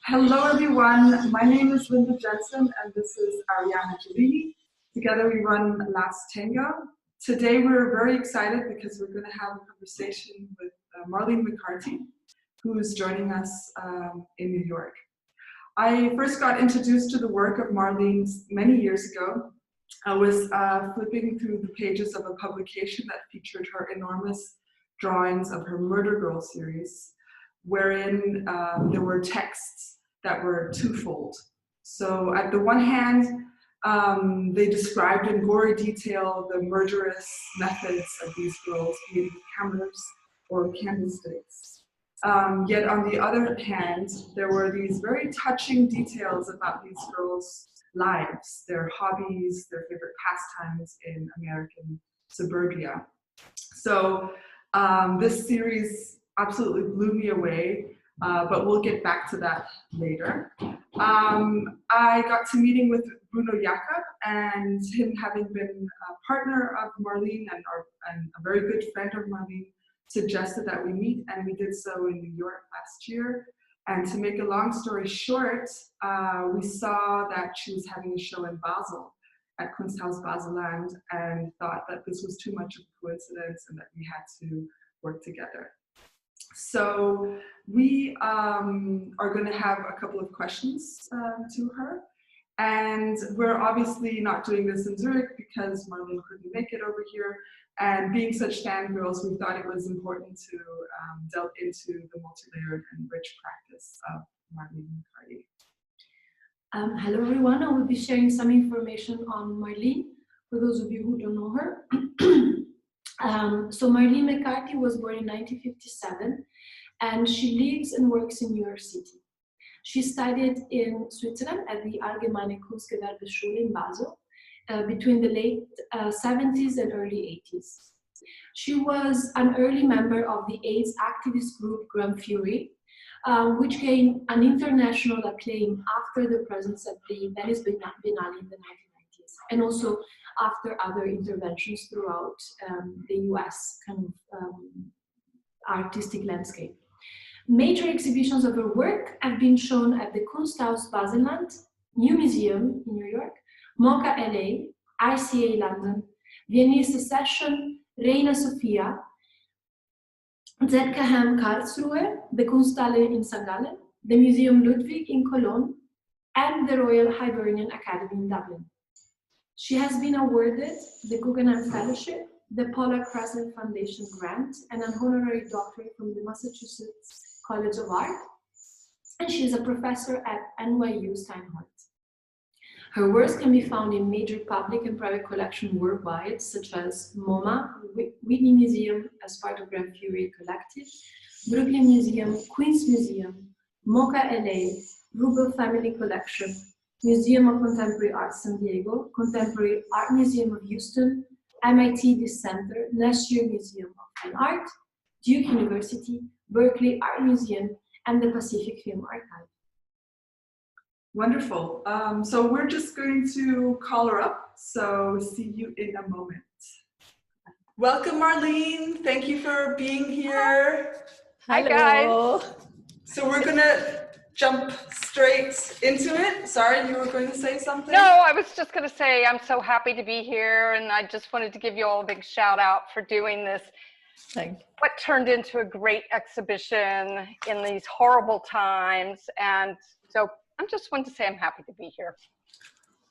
Hello everyone, my name is Jensen and this is Arianna Gellini. Together we run Last Tango. Today we're very excited because we're going to have a conversation with Marlene McCarty, who is joining us in New York. I first got introduced to the work of Marlene many years ago. I was flipping through the pages of a publication that featured her enormous drawings of her Murder Girl series, wherein there were texts that were twofold. So at the one hand, they described in gory detail the murderous methods of these girls, be it cameras or candlesticks. Yet on the other hand, there were these very touching details about these girls' lives, their hobbies, their favorite pastimes in American suburbia. So this series absolutely blew me away. But we'll get back to that later. I got to meeting with Bruno Jakob, and him having been a partner of Marlene and a very good friend of Marlene, suggested that we meet, and we did so in New York last year. And to make a long story short, we saw that she was having a show in Basel at Kunsthaus Baseland and thought that this was too much of a coincidence and that we had to work together. So we are going to have a couple of questions to her, and we're obviously not doing this in Zurich because Marlene couldn't make it over here, and being such fangirls, we thought it was important to delve into the multi-layered and rich practice of Marlene McCarty. Hello everyone, I will be sharing some information on Marlene for those of you who don't know her. So Marlene McCarty was born in 1957 and she lives and works in New York City. She studied in Switzerland at the Allgemeine Kunstgewerbeschule in Basel between the late 70s and early 80s. She was an early member of the AIDS activist group Gran Fury, which gained an international acclaim after the presence at the Venice Biennale in the 1990s, and also after other interventions throughout the US kind of artistic landscape. Major exhibitions of her work have been shown at the Kunsthaus Baseland, New Museum in New York, MoCA LA, RCA London, Viennese Secession, Reina Sofia, ZKM Karlsruhe, the Kunsthalle in St. Gallen, the Museum Ludwig in Cologne, and the Royal Hibernian Academy in Dublin. She has been awarded the Guggenheim Fellowship, the Paula Crescent Foundation Grant, and an honorary doctorate from the Massachusetts College of Art, and she is a professor at NYU Steinhardt. Her works can be found in major public and private collections worldwide, such as MoMA, Whitney Museum as part of Gran Fury Collective, Brooklyn Museum, Queens Museum, MoCA LA, Rubel Family Collection, Museum of Contemporary Art San Diego, Contemporary Art Museum of Houston, MIT This Center, National Museum of Fine Art, Duke University, Berkeley Art Museum, and the Pacific Film Archive. Wonderful. So we're just going to call her up. So see you in a moment. Welcome, Marlene. Thank you for being here. Hi, guys. So we're going to jump straight into it. Sorry, you were going to say something? No, I was just going to say I'm so happy to be here, and I just wanted to give you all a big shout out for doing this. Thank you. What turned into a great exhibition in these horrible times, and so I just wanted to say I'm happy to be here.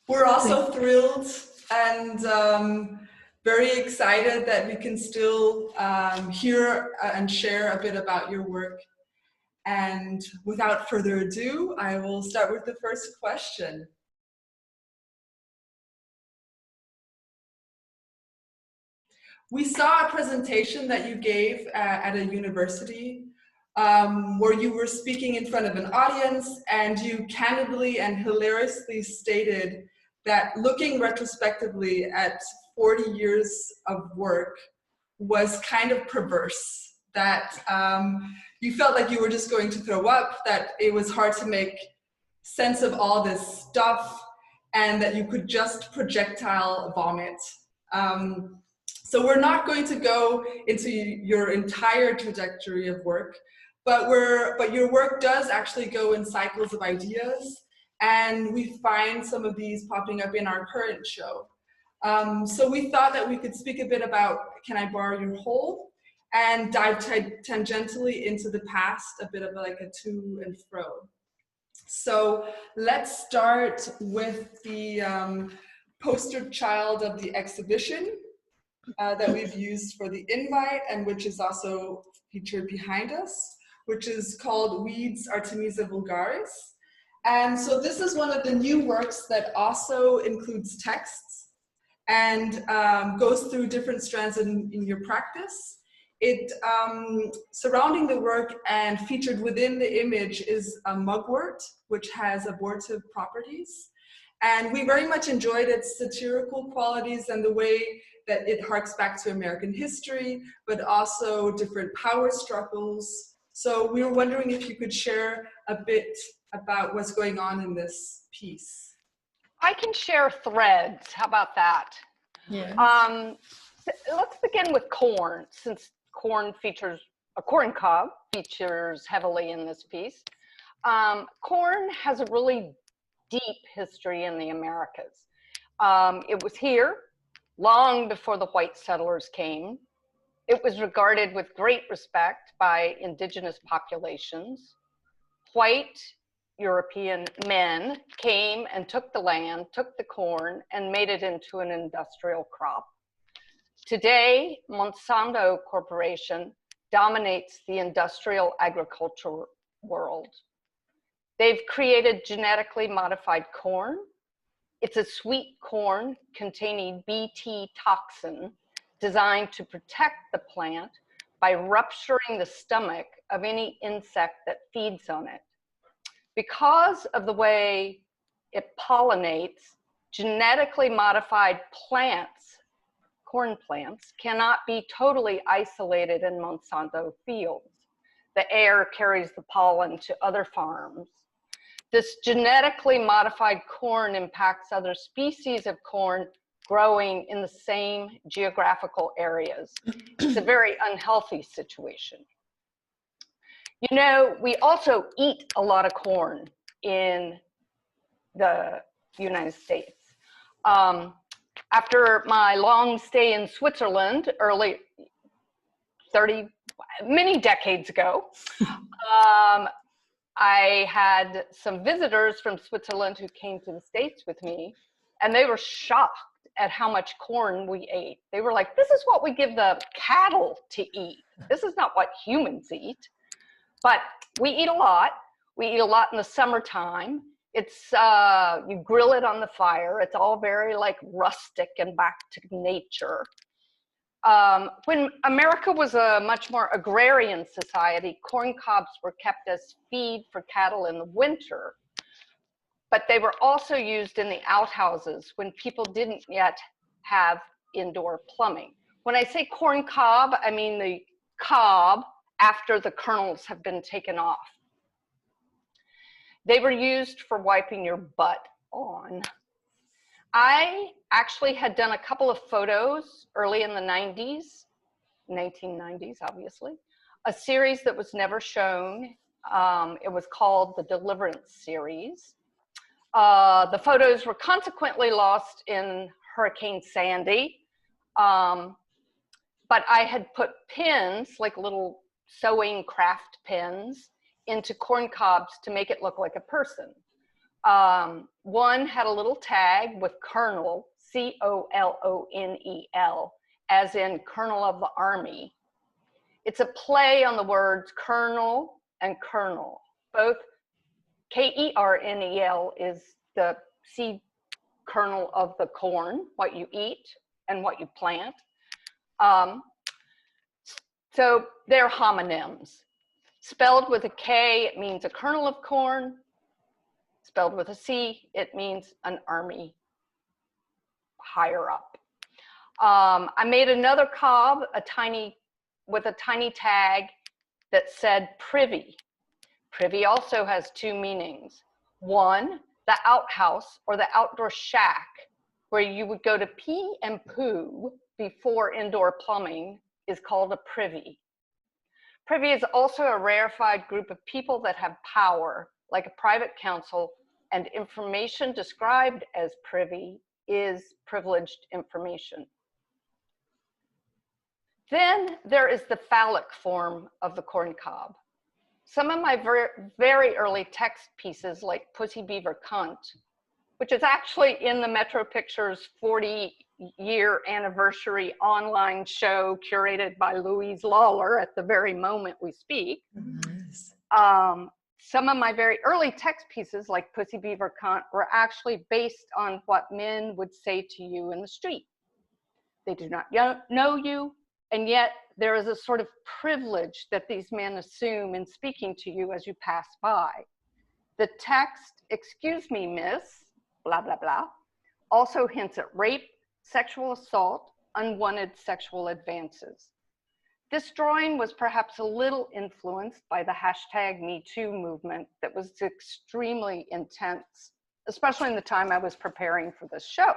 We're also thrilled and very excited that we can still hear and share a bit about your work. And without further ado, I will start with the first question. We saw a presentation that you gave at a university where you were speaking in front of an audience, and you candidly and hilariously stated that looking retrospectively at 40 years of work was kind of perverse, that you felt like you were just going to throw up, that it was hard to make sense of all this stuff, and that you could just projectile vomit. So we're not going to go into your entire trajectory of work, but your work does actually go in cycles of ideas, and we find some of these popping up in our current show. So we thought that we could speak a bit about Can I Borrow Your Hold, and dive tangentially into the past, a bit of like a to and fro. So let's start with the poster child of the exhibition that we've used for the invite, and which is also featured behind us, which is called Weeds Artemisia vulgaris. And so this is one of the new works that also includes texts and goes through different strands in your practice. It surrounding the work and featured within the image is a mugwort, which has abortive properties. And we very much enjoyed its satirical qualities and the way that it harks back to American history, but also different power struggles. So we were wondering if you could share a bit about what's going on in this piece. I can share threads. How about that? Yeah. Let's begin with corn, since corn features, a corn cob features heavily in this piece. Corn has a really deep history in the Americas. It was here long before the white settlers came. It was regarded with great respect by indigenous populations. White European men came and took the land, took the corn, and made it into an industrial crop. Today, Monsanto Corporation dominates the industrial agriculture world. They've created genetically modified corn. It's a sweet corn containing Bt toxin designed to protect the plant by rupturing the stomach of any insect that feeds on it. Because of the way it pollinates, genetically modified plants, corn plants, cannot be totally isolated in Monsanto fields. The air carries the pollen to other farms. This genetically modified corn impacts other species of corn growing in the same geographical areas. It's a very unhealthy situation. You know, we also eat a lot of corn in the United States. After my long stay in Switzerland, many decades ago, I had some visitors from Switzerland who came to the States with me, and they were shocked at how much corn we ate. They were like, this is what we give the cattle to eat. This is not what humans eat. But we eat a lot. We eat a lot in the summertime. It's, you grill it on the fire. It's all very like rustic and back to nature. When America was a much more agrarian society, corn cobs were kept as feed for cattle in the winter, but they were also used in the outhouses when people didn't yet have indoor plumbing. When I say corn cob, I mean the cob after the kernels have been taken off. They were used for wiping your butt on. I actually had done a couple of photos early in the 90s, 1990s, obviously, a series that was never shown. It was called the Deliverance series. The photos were consequently lost in Hurricane Sandy, but I had put pins, like little sewing craft pins, into corn cobs to make it look like a person. One had a little tag with Colonel, C-O-L-O-N-E-L, as in Colonel of the Army. It's a play on the words Colonel and Kernel. Both K-E-R-N-E-L is the seed kernel of the corn, what you eat and what you plant. So they're homonyms. Spelled with a K, it means a kernel of corn. Spelled with a C, it means an army higher up. I made another cob, with a tiny tag that said privy. Privy also has two meanings. One, the outhouse or the outdoor shack where you would go to pee and poo before indoor plumbing is called a privy. Privy is also a rarefied group of people that have power, like a private council, and information described as privy is privileged information. Then there is the phallic form of the corncob. Some of my very early text pieces, like Pussy Beaver Cunt, which is actually in the Metro Pictures 40-year anniversary online show curated by Louise Lawler at the very moment we speak. Nice. Some of my very early text pieces, like Pussy Beaver Cunt, were actually based on what men would say to you in the street. They do not know you, and yet there is a sort of privilege that these men assume in speaking to you as you pass by. The text, "Excuse me, miss," blah, blah, blah, also hints at rape, sexual assault, unwanted sexual advances. This drawing was perhaps a little influenced by the hashtag #MeToo movement that was extremely intense, especially in the time I was preparing for this show.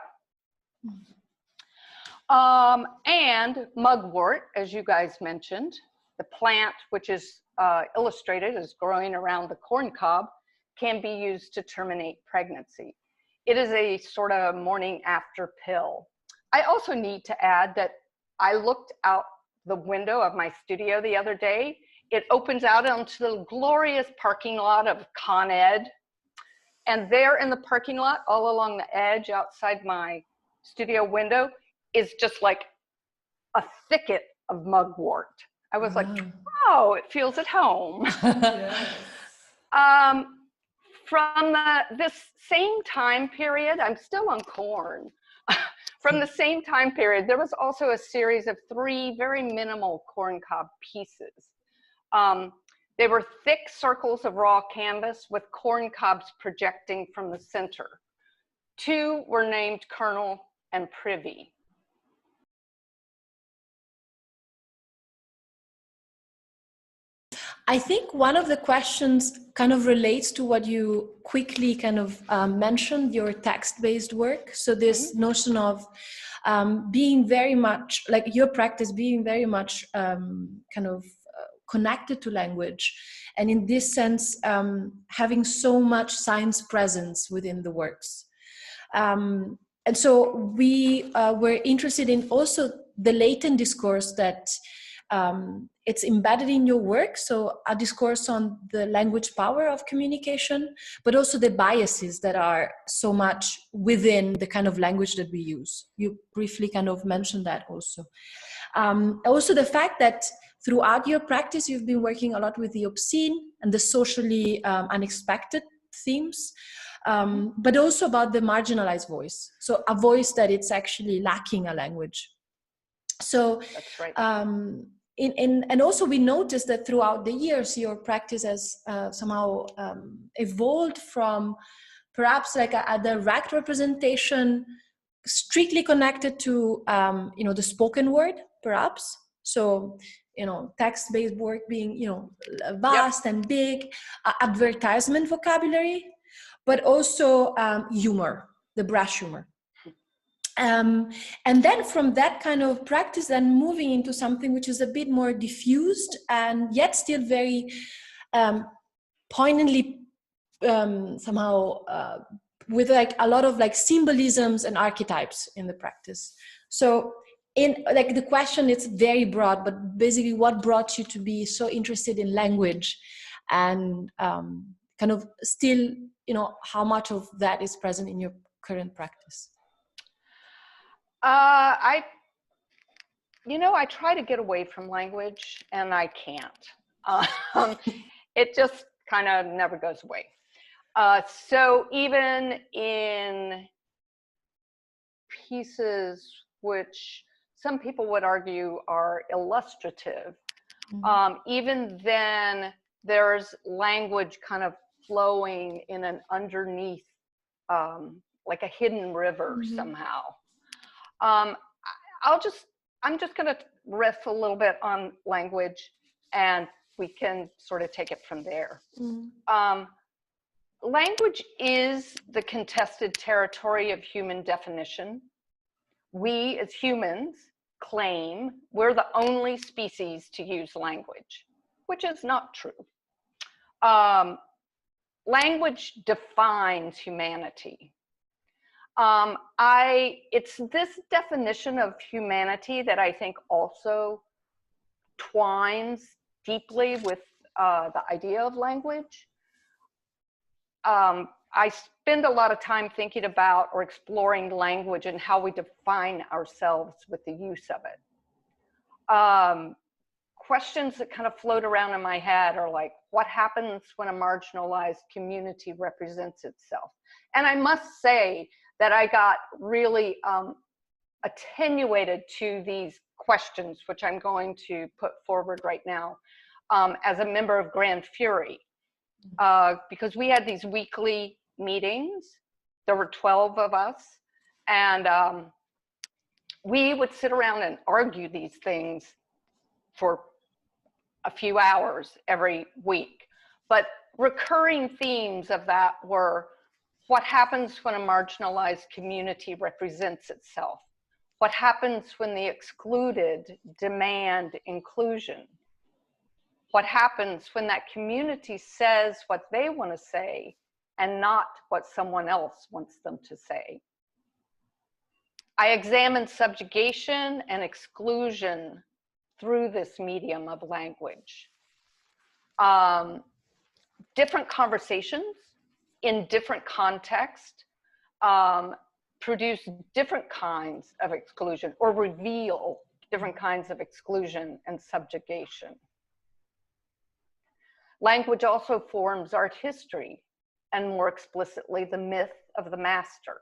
And mugwort, as you guys mentioned, the plant which is illustrated as growing around the corncob, can be used to terminate pregnancy. It is a sort of morning after pill. I also need to add that I looked out the window of my studio the other day. It opens out onto the glorious parking lot of Con Ed. And there in the parking lot, all along the edge outside my studio window, is just like a thicket of mugwort. I was like, oh, it feels at home. Yes. From this same time period, I'm still on corn. From the same time period, there was also a series of 3 very minimal corncob pieces. They were thick circles of raw canvas with corncobs projecting from the center. 2 were named Colonel and Privy. I think one of the questions kind of relates to what you quickly kind of mentioned, your text-based work. So this notion of being very much, like your practice being very much kind of connected to language. And in this sense, having so much science presence within the works. And so we were interested in also the latent discourse that it's embedded in your work, so a discourse on the language power of communication, but also the biases that are so much within the kind of language that we use. You briefly kind of mentioned that also. Also the fact that throughout your practice, you've been working a lot with the obscene and the socially unexpected themes, but also about the marginalized voice. So a voice that it's actually lacking a language. So that's right. And also we noticed that throughout the years, your practice has somehow evolved from perhaps like a direct representation strictly connected to, you know, the spoken word, perhaps. So, you know, text-based work being, you know, vast and big, advertisement vocabulary, but also humor, the brash humor. And then from that kind of practice, then moving into something which is a bit more diffused and yet still very poignantly somehow with like a lot of like symbolisms and archetypes in the practice. So in like the question, it's very broad, but basically what brought you to be so interested in language and kind of still, you know, how much of that is present in your current practice? I try to get away from language and I can't. It just kind of never goes away. So even in pieces which some people would argue are illustrative, even then there's language kind of flowing in an underneath, like a hidden river somehow. I'm just going to riff a little bit on language and we can sort of take it from there. Language is the contested territory of human definition. We as humans claim we're the only species to use language, which is not true. Language defines humanity. It's this definition of humanity that I think also twines deeply with the idea of language. I spend a lot of time thinking about or exploring language and how we define ourselves with the use of it. Questions that kind of float around in my head are like, what happens when a marginalized community represents itself? And I must say that I got really attenuated to these questions, which I'm going to put forward right now, as a member of Gran Fury, because we had these weekly meetings. There were 12 of us, and we would sit around and argue these things for a few hours every week. But recurring themes of that were, what happens when a marginalized community represents itself? What happens when the excluded demand inclusion? What happens when that community says what they want to say and not what someone else wants them to say? I examined subjugation and exclusion through this medium of language. Different conversations in different contexts produce different kinds of exclusion, or reveal different kinds of exclusion and subjugation. Language also forms art history, and more explicitly, the myth of the master.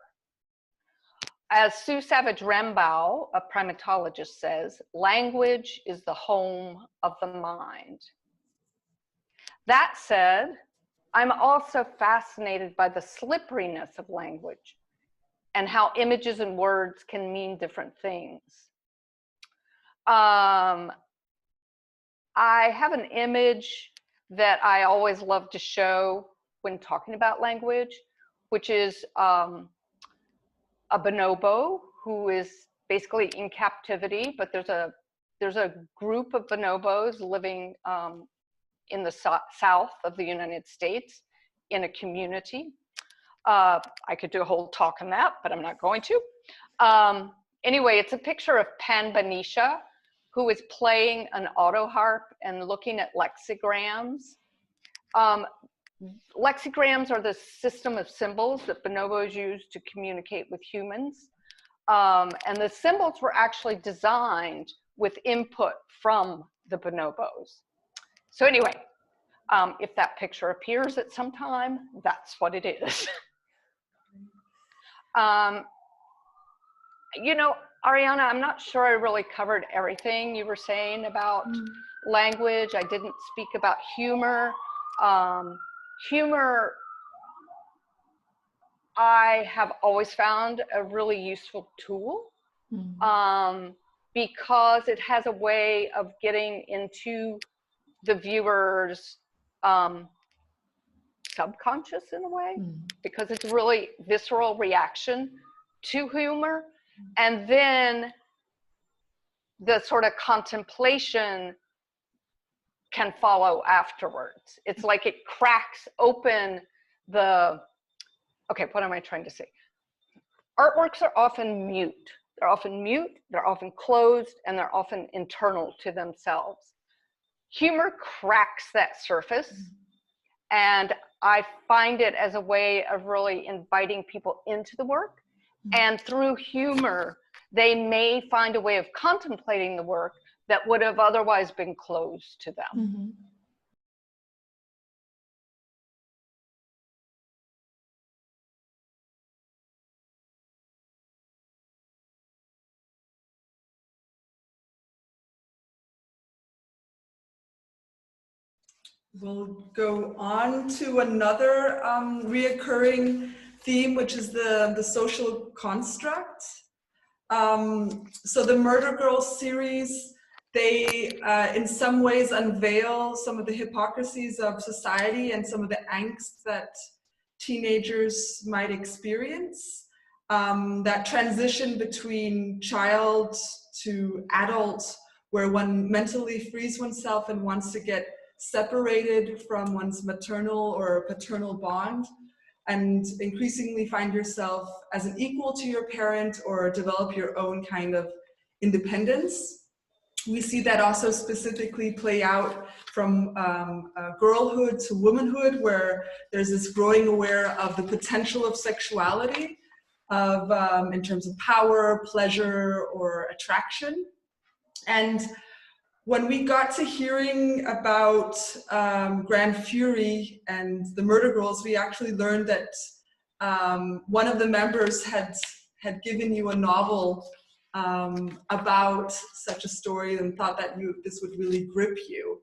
As Sue Savage-Rambaugh, a primatologist, says, language is the home of the mind. That said, I'm also fascinated by the slipperiness of language and how images and words can mean different things. I have an image that I always love to show when talking about language, which is a bonobo who is basically in captivity, but there's a group of bonobos living in the south of the United States in a community. I could do a whole talk on that, but I'm not going to. Anyway, it's a picture of Pan Banisha, who is playing an auto harp and looking at lexigrams. Lexigrams are the system of symbols that bonobos use to communicate with humans. And the symbols were actually designed with input from the bonobos. So anyway, if that picture appears at some time, that's what it is. You know, Arianna, I'm not sure I really covered everything you were saying about language. I didn't speak about humor. Humor, I have always found a really useful tool, because it has a way of getting into the viewer's subconscious in a way, because it's a really visceral reaction to humor. And then the sort of contemplation can follow afterwards. It's like it cracks open the, okay, what am I trying to say? Artworks are often mute. They're often mute, they're often closed, and they're often internal to themselves. Humor cracks that surface, and I find it as a way of really inviting people into the work. And through humor, they may find a way of contemplating the work that would have otherwise been closed to them. We'll go on to another reoccurring theme, which is the social construct. So the Murder Girls series, they in some ways unveil some of the hypocrisies of society and some of the angst that teenagers might experience. That transition between child to adult, where one mentally frees oneself and wants to get separated from one's maternal or paternal bond, and increasingly find yourself as an equal to your parent or develop your own kind of independence. We see that also specifically play out from girlhood to womanhood, where there's this growing aware of the potential of sexuality, in terms of power, pleasure, or attraction. And when we got to hearing about Gran Fury and the Murder Girls, we actually learned that one of the members had given you a novel about such a story and thought that this would really grip you.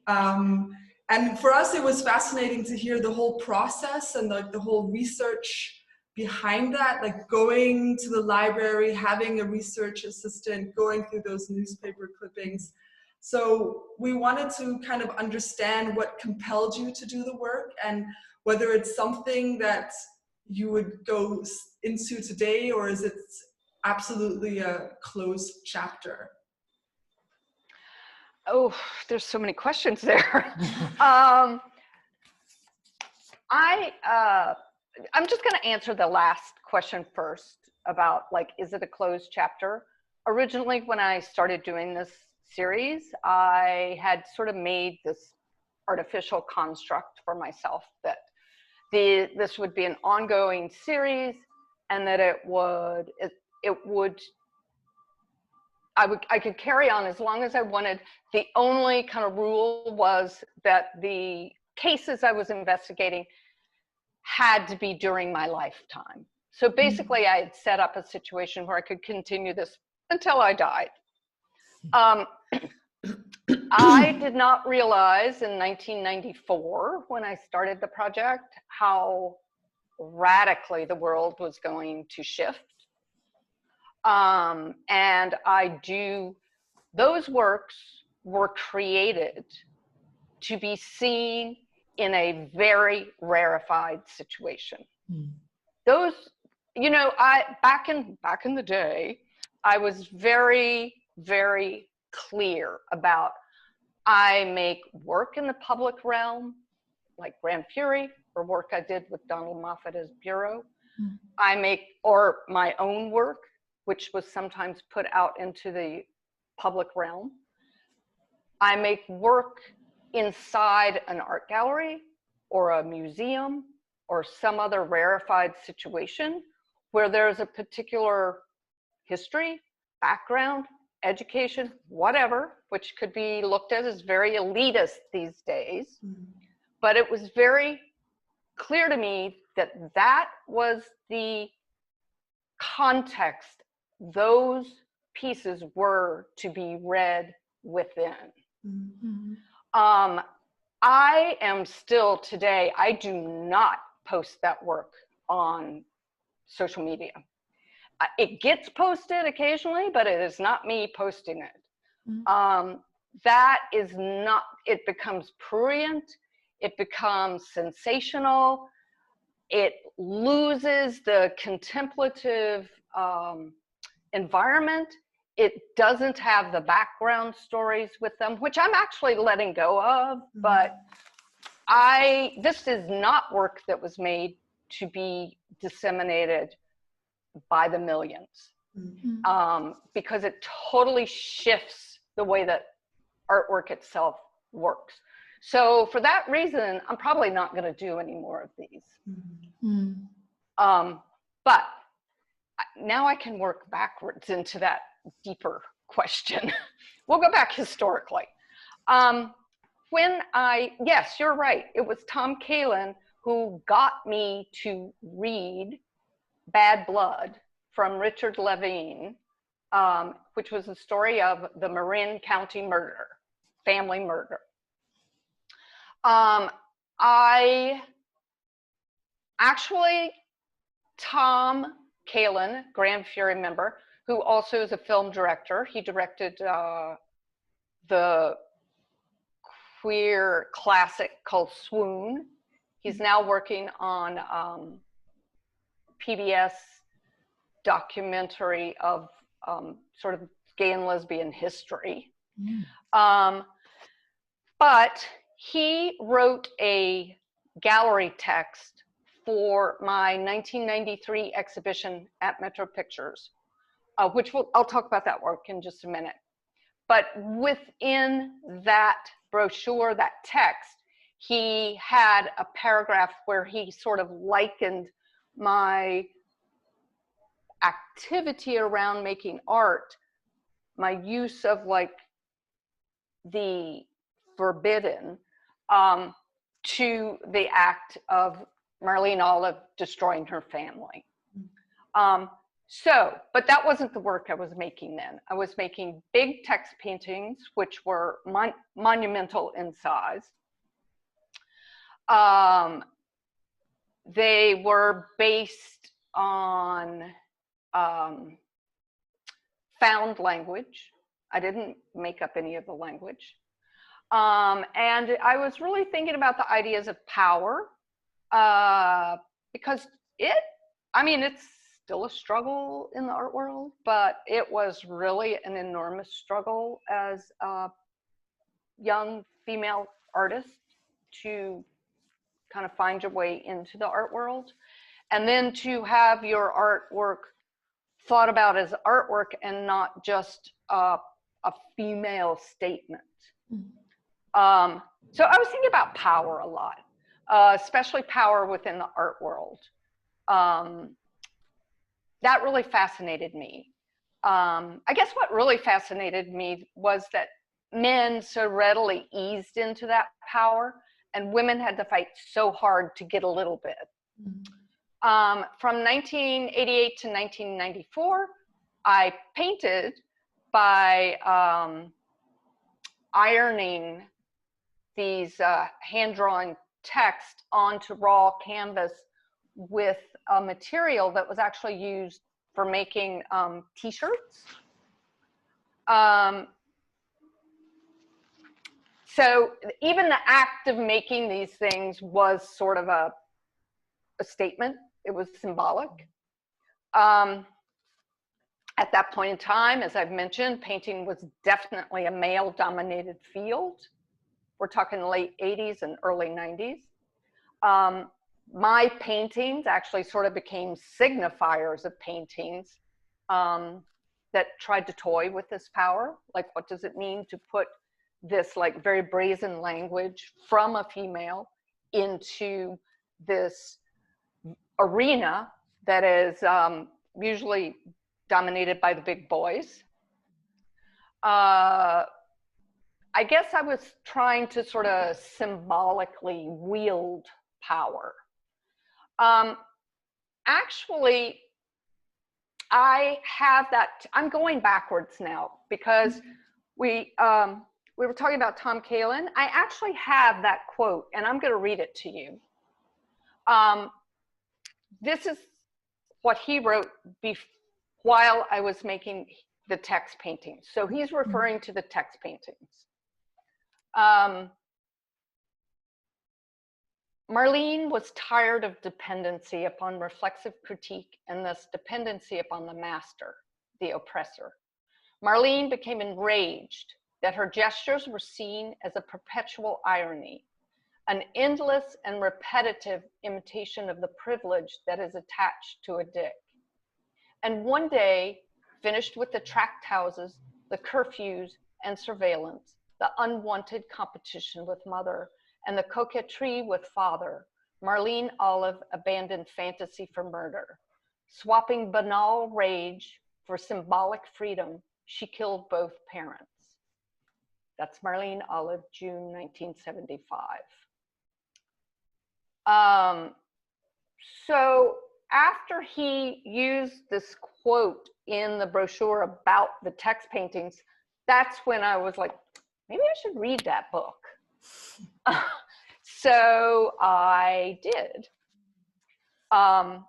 And for us, it was fascinating to hear the whole process and the whole research behind that, like going to the library, having a research assistant, going through those newspaper clippings. So we wanted to kind of understand what compelled you to do the work, and whether it's something that you would go into today, or is it absolutely a closed chapter? Oh, there's so many questions there. I'm just going to answer the last question first about, like, is it a closed chapter? Originally, when I started doing this series, I had sort of made this artificial construct for myself that this would be an ongoing series, and that I could carry on as long as I wanted. The only kind of rule was that the cases I was investigating had to be during my lifetime. So basically, I had set up a situation where I could continue this until I died. I did not realize in 1994, when I started the project, how radically the world was going to shift. And those works were created to be seen in a very rarefied situation. Those, back in the day, I was very, very clear about, I make work in the public realm, like Gran Fury, or work I did with Donald Moffat as Bureau. I make, or my own work, which was sometimes put out into the public realm. I make work inside an art gallery or a museum or some other rarefied situation where there's a particular history, background, education, whatever, which could be looked at as very elitist these days. But it was very clear to me that that was the context those pieces were to be read within. I am still today, I do not post that work on social media. It gets posted occasionally, but it is not me posting it. That is not, it becomes prurient, it becomes sensational, it loses the contemplative environment. It doesn't have the background stories with them, which I'm actually letting go of, but this is not work that was made to be disseminated by the millions, because it totally shifts the way that artwork itself works. So for that reason, I'm probably not going to do any more of these. But now I can work backwards into that deeper question. We'll go back historically. Yes, you're right. It was Tom Kalin who got me to read Bad Blood from Richard Levine, which was the story of the Marin County murder, family murder. Tom Kalin, Gran Fury member, who also is a film director. He directed the queer classic called Swoon. He's now working on PBS documentary of sort of gay and lesbian history. But he wrote a gallery text for my 1993 exhibition at Metro Pictures, which I'll talk about that work in just a minute. But within that brochure, that text, he had a paragraph where he sort of likened my activity around making art, my use of like the forbidden, to the act of Marlene Olive destroying her family. But that wasn't the work I was making then. I was making big text paintings, which were monumental in size. They were based on found language. I didn't make up any of the language. And I was really thinking about the ideas of power, because it's still a struggle in the art world, but it was really an enormous struggle as a young female artist to kind of find your way into the art world. And then to have your artwork thought about as artwork and not just a female statement. So I was thinking about power a lot, especially power within the art world. That really fascinated me. I guess what really fascinated me was that men so readily eased into that power, and women had to fight so hard to get a little bit. From 1988 to 1994, I painted by ironing these hand-drawn text onto raw canvas with a material that was actually used for making t-shirts. So even the act of making these things was sort of a statement. It was symbolic. At that point in time, as I've mentioned, painting was definitely a male-dominated field. We're talking the late 80s and early 90s. My paintings actually sort of became signifiers of paintings that tried to toy with this power. Like, what does it mean to put this like very brazen language from a female into this arena that is usually dominated by the big boys? I guess I was trying to sort of symbolically wield power. Actually, I have that. I'm going backwards now because we were talking about Tom Kalin. I actually have that quote, and I'm going to read it to you. This is what he wrote while I was making the text paintings. So he's referring to the text paintings. Marlene was tired of dependency upon reflexive critique and thus dependency upon the master, the oppressor. Marlene became enraged that her gestures were seen as a perpetual irony, an endless and repetitive imitation of the privilege that is attached to a dick. And one day, finished with the tract houses, the curfews and surveillance, the unwanted competition with mother, and the coquetry with father, Marlene Olive abandoned fantasy for murder. Swapping banal rage for symbolic freedom, she killed both parents. That's Marlene Olive, June 1975. So after he used this quote in the brochure about the text paintings, that's when I was like, maybe I should read that book. So I did. But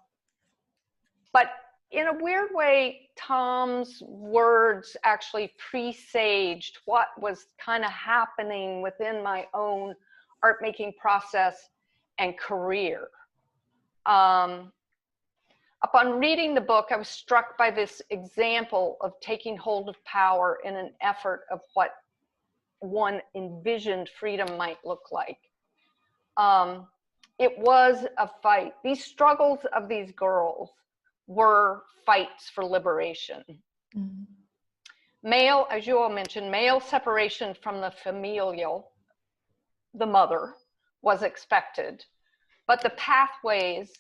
in a weird way, Tom's words actually presaged what was kind of happening within my own art making process and career. Upon reading the book, I was struck by this example of taking hold of power in an effort of what one envisioned freedom might look like. It was a fight. These struggles of these girls were fights for liberation. Mm-hmm. Male, as you all mentioned, male separation from the familial, the mother, was expected. But the pathways,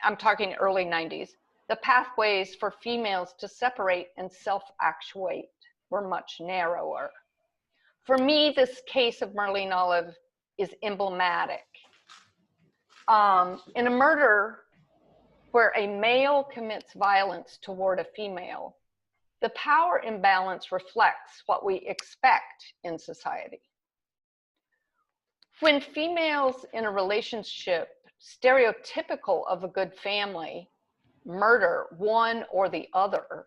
I'm talking early 90s, the pathways for females to separate and self-actuate were much narrower. For me, this case of Marlene Olive is emblematic. In a murder where a male commits violence toward a female, the power imbalance reflects what we expect in society. When females in a relationship, stereotypical of a good family, murder one or the other,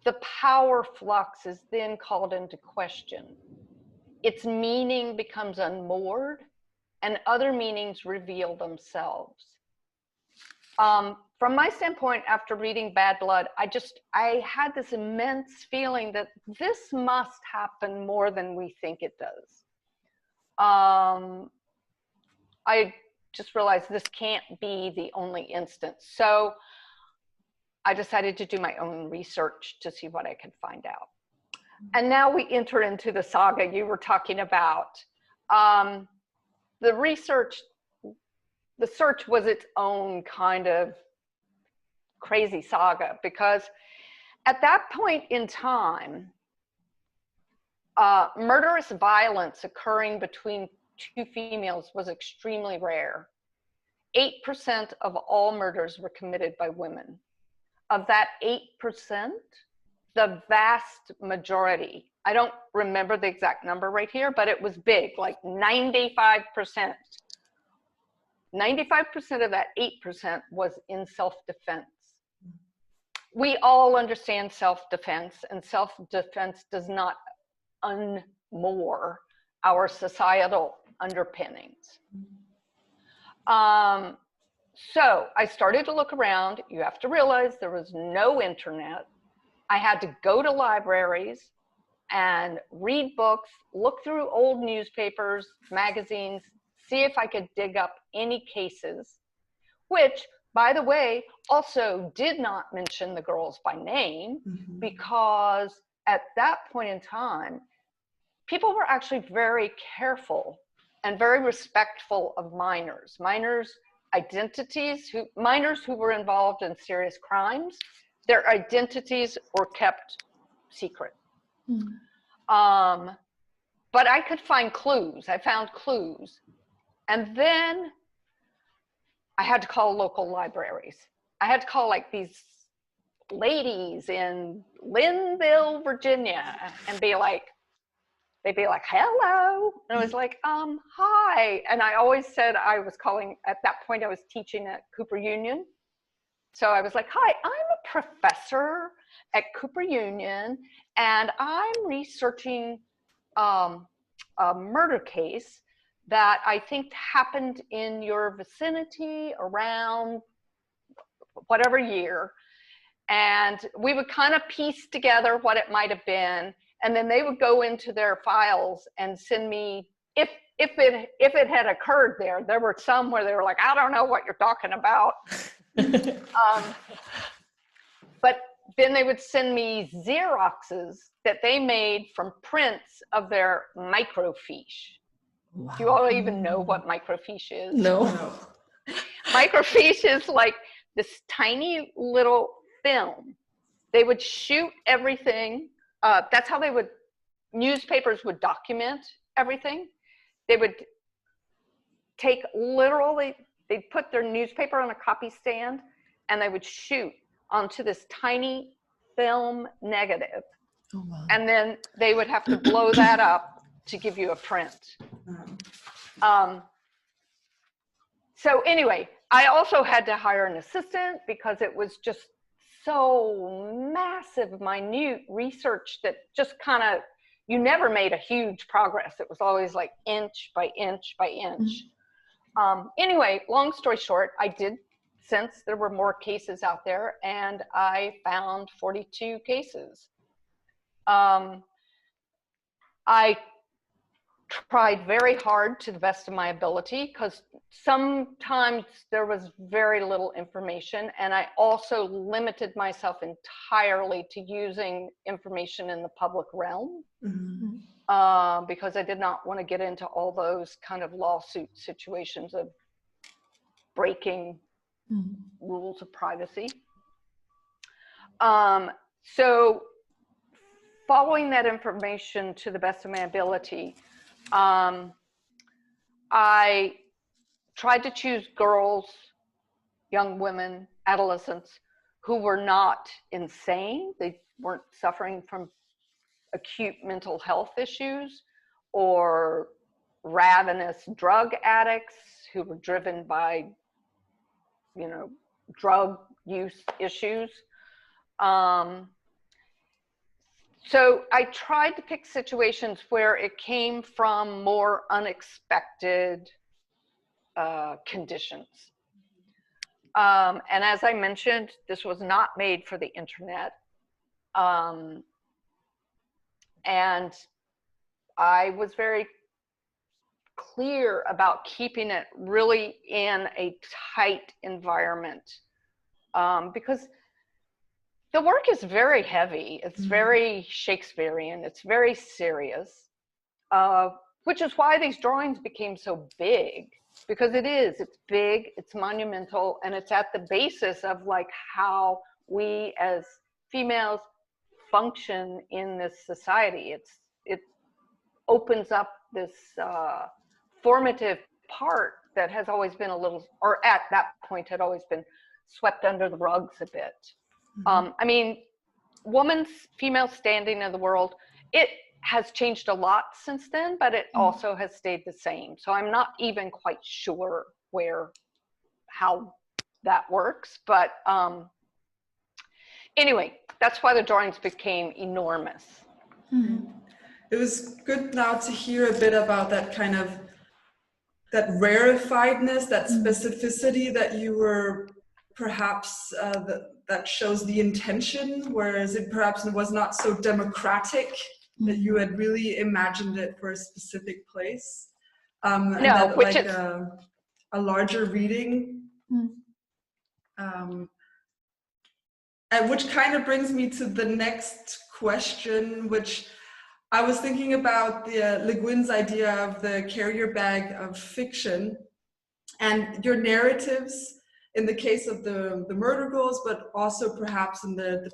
the power flux is then called into question. Its meaning becomes unmoored, and other meanings reveal themselves. From my standpoint, after reading Bad Blood, I had this immense feeling that this must happen more than we think it does. I just realized this can't be the only instance. So I decided to do my own research to see what I could find out. And now we enter into the saga you were talking about. The search was its own kind of crazy saga, because at that point in time, murderous violence occurring between two females was extremely rare. 8% of all murders were committed by women. Of that 8%, the vast majority, I don't remember the exact number right here, but it was big, like 95%. 95% of that 8% was in self-defense. We all understand self-defense, and self-defense does not unmoor our societal underpinnings. So I started to look around. You have to realize there was no internet. I had to go to libraries and read books, look through old newspapers, magazines, see if I could dig up any cases, which, by the way, also did not mention the girls by name, because at that point in time, people were actually very careful and very respectful of minors. Minors' identities, minors who were involved in serious crimes, their identities were kept secret. But I could find clues. I found clues. And then I had to call local libraries. I had to call like these ladies in Linville, Virginia, and be like, they'd be like, hello. And I was like, hi. And I always said I was calling, at that point I was teaching at Cooper Union. So I was like, hi, I'm a professor at Cooper Union, and I'm researching a murder case that I think happened in your vicinity around whatever year. And we would kind of piece together what it might have been. And then they would go into their files and send me, if it had occurred there. There were some where they were like, I don't know what you're talking about. But then they would send me Xeroxes that they made from prints of their microfiche. Wow. Do you all even know what microfiche is? No. Microfiche is like this tiny little film. They would shoot everything. That's how newspapers would document everything. They would take they'd put their newspaper on a copy stand, and they would shoot onto this tiny film negative. Oh, wow. And then they would have to blow that up to give you a print. So anyway, I also had to hire an assistant because it was just so massive, minute research that just kind of, you never made a huge progress. It was always like inch by inch by inch. Anyway, long story short, I did sense there were more cases out there, and I found 42 cases. I tried very hard to the best of my ability, because sometimes there was very little information, and I also limited myself entirely to using information in the public realm. Because I did not want to get into all those kind of lawsuit situations of breaking rules of privacy. So following that information to the best of my ability, I tried to choose girls, young women, adolescents who were not insane. They weren't suffering from acute mental health issues or ravenous drug addicts who were driven by, you know, drug use issues. So I tried to pick situations where it came from more unexpected conditions. And as I mentioned, this was not made for the internet. And I was very clear about keeping it really in a tight environment, because the work is very heavy. It's very Shakespearean. It's very serious, which is why these drawings became so big, because it's big, it's monumental, and it's at the basis of like how we as females function in this society. It opens up this formative part that has always been a little, or at that point had always been swept under the rugs a bit. I mean, female standing in the world, it has changed a lot since then, but it also has stayed the same. So I'm not even quite sure how that works, but anyway, that's why the drawings became enormous. It was good now to hear a bit about that kind of, that rarefiedness, that specificity that you were perhaps, that shows the intention, whereas it perhaps was not so democratic, that you had really imagined it for a specific place. And No, that, which like is a larger reading. And which kind of brings me to the next question, which I was thinking about Le Guin's idea of the carrier bag of fiction, and your narratives in the case of the murder girls, but also perhaps in the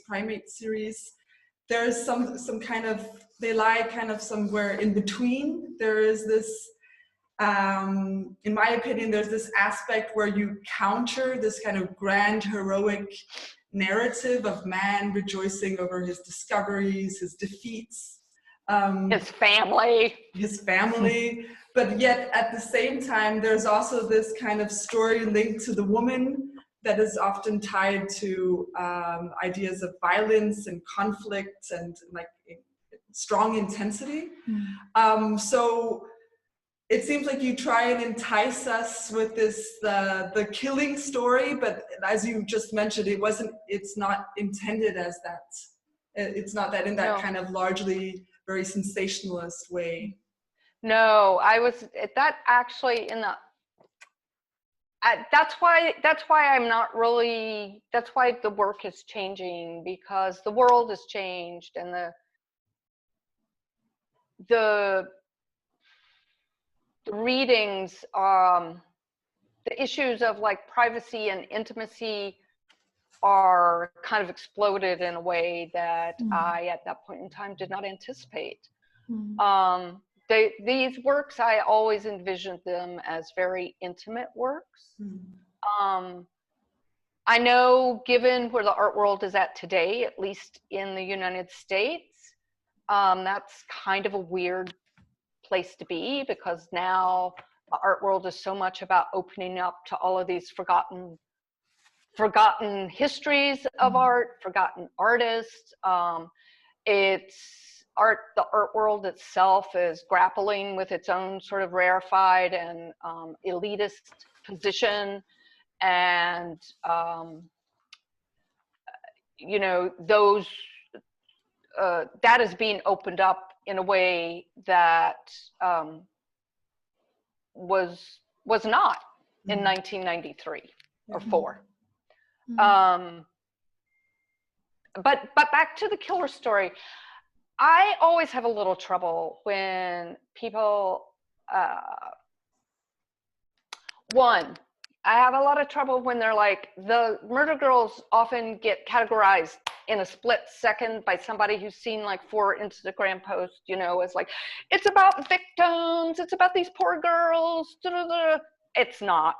primate series. There's some kind of, they lie kind of somewhere in between. There is this, in my opinion, there's this aspect where you counter this kind of grand heroic narrative of man rejoicing over his discoveries, his defeats, his family, but yet at the same time there's also this kind of story linked to the woman that is often tied to ideas of violence and conflict and like strong intensity. So it seems like you try and entice us with this the killing story, but as you just mentioned, it's not intended as that. It's not that in that kind of largely very sensationalist way. No, I was that actually in the. That's why I'm not really. That's why the work is changing, because the world has changed, and the readings, the issues of like privacy and intimacy are kind of exploded in a way that I, at that point in time, did not anticipate. These works, I always envisioned them as very intimate works. I know, given where the art world is at today, at least in the United States, that's kind of a weird place to be, because now the art world is so much about opening up to all of these forgotten histories of art, forgotten artists. The art world itself is grappling with its own sort of rarefied and elitist position, and you know, those that is being opened up in a way that was not in 1993 or 4. But back to the killer story. I always have a little trouble when people, I have a lot of trouble when they're like, the murder girls often get categorized in a split second by somebody who's seen like 4 Instagram posts, you know, as like, it's about victims, it's about these poor girls, da, da, da. It's not.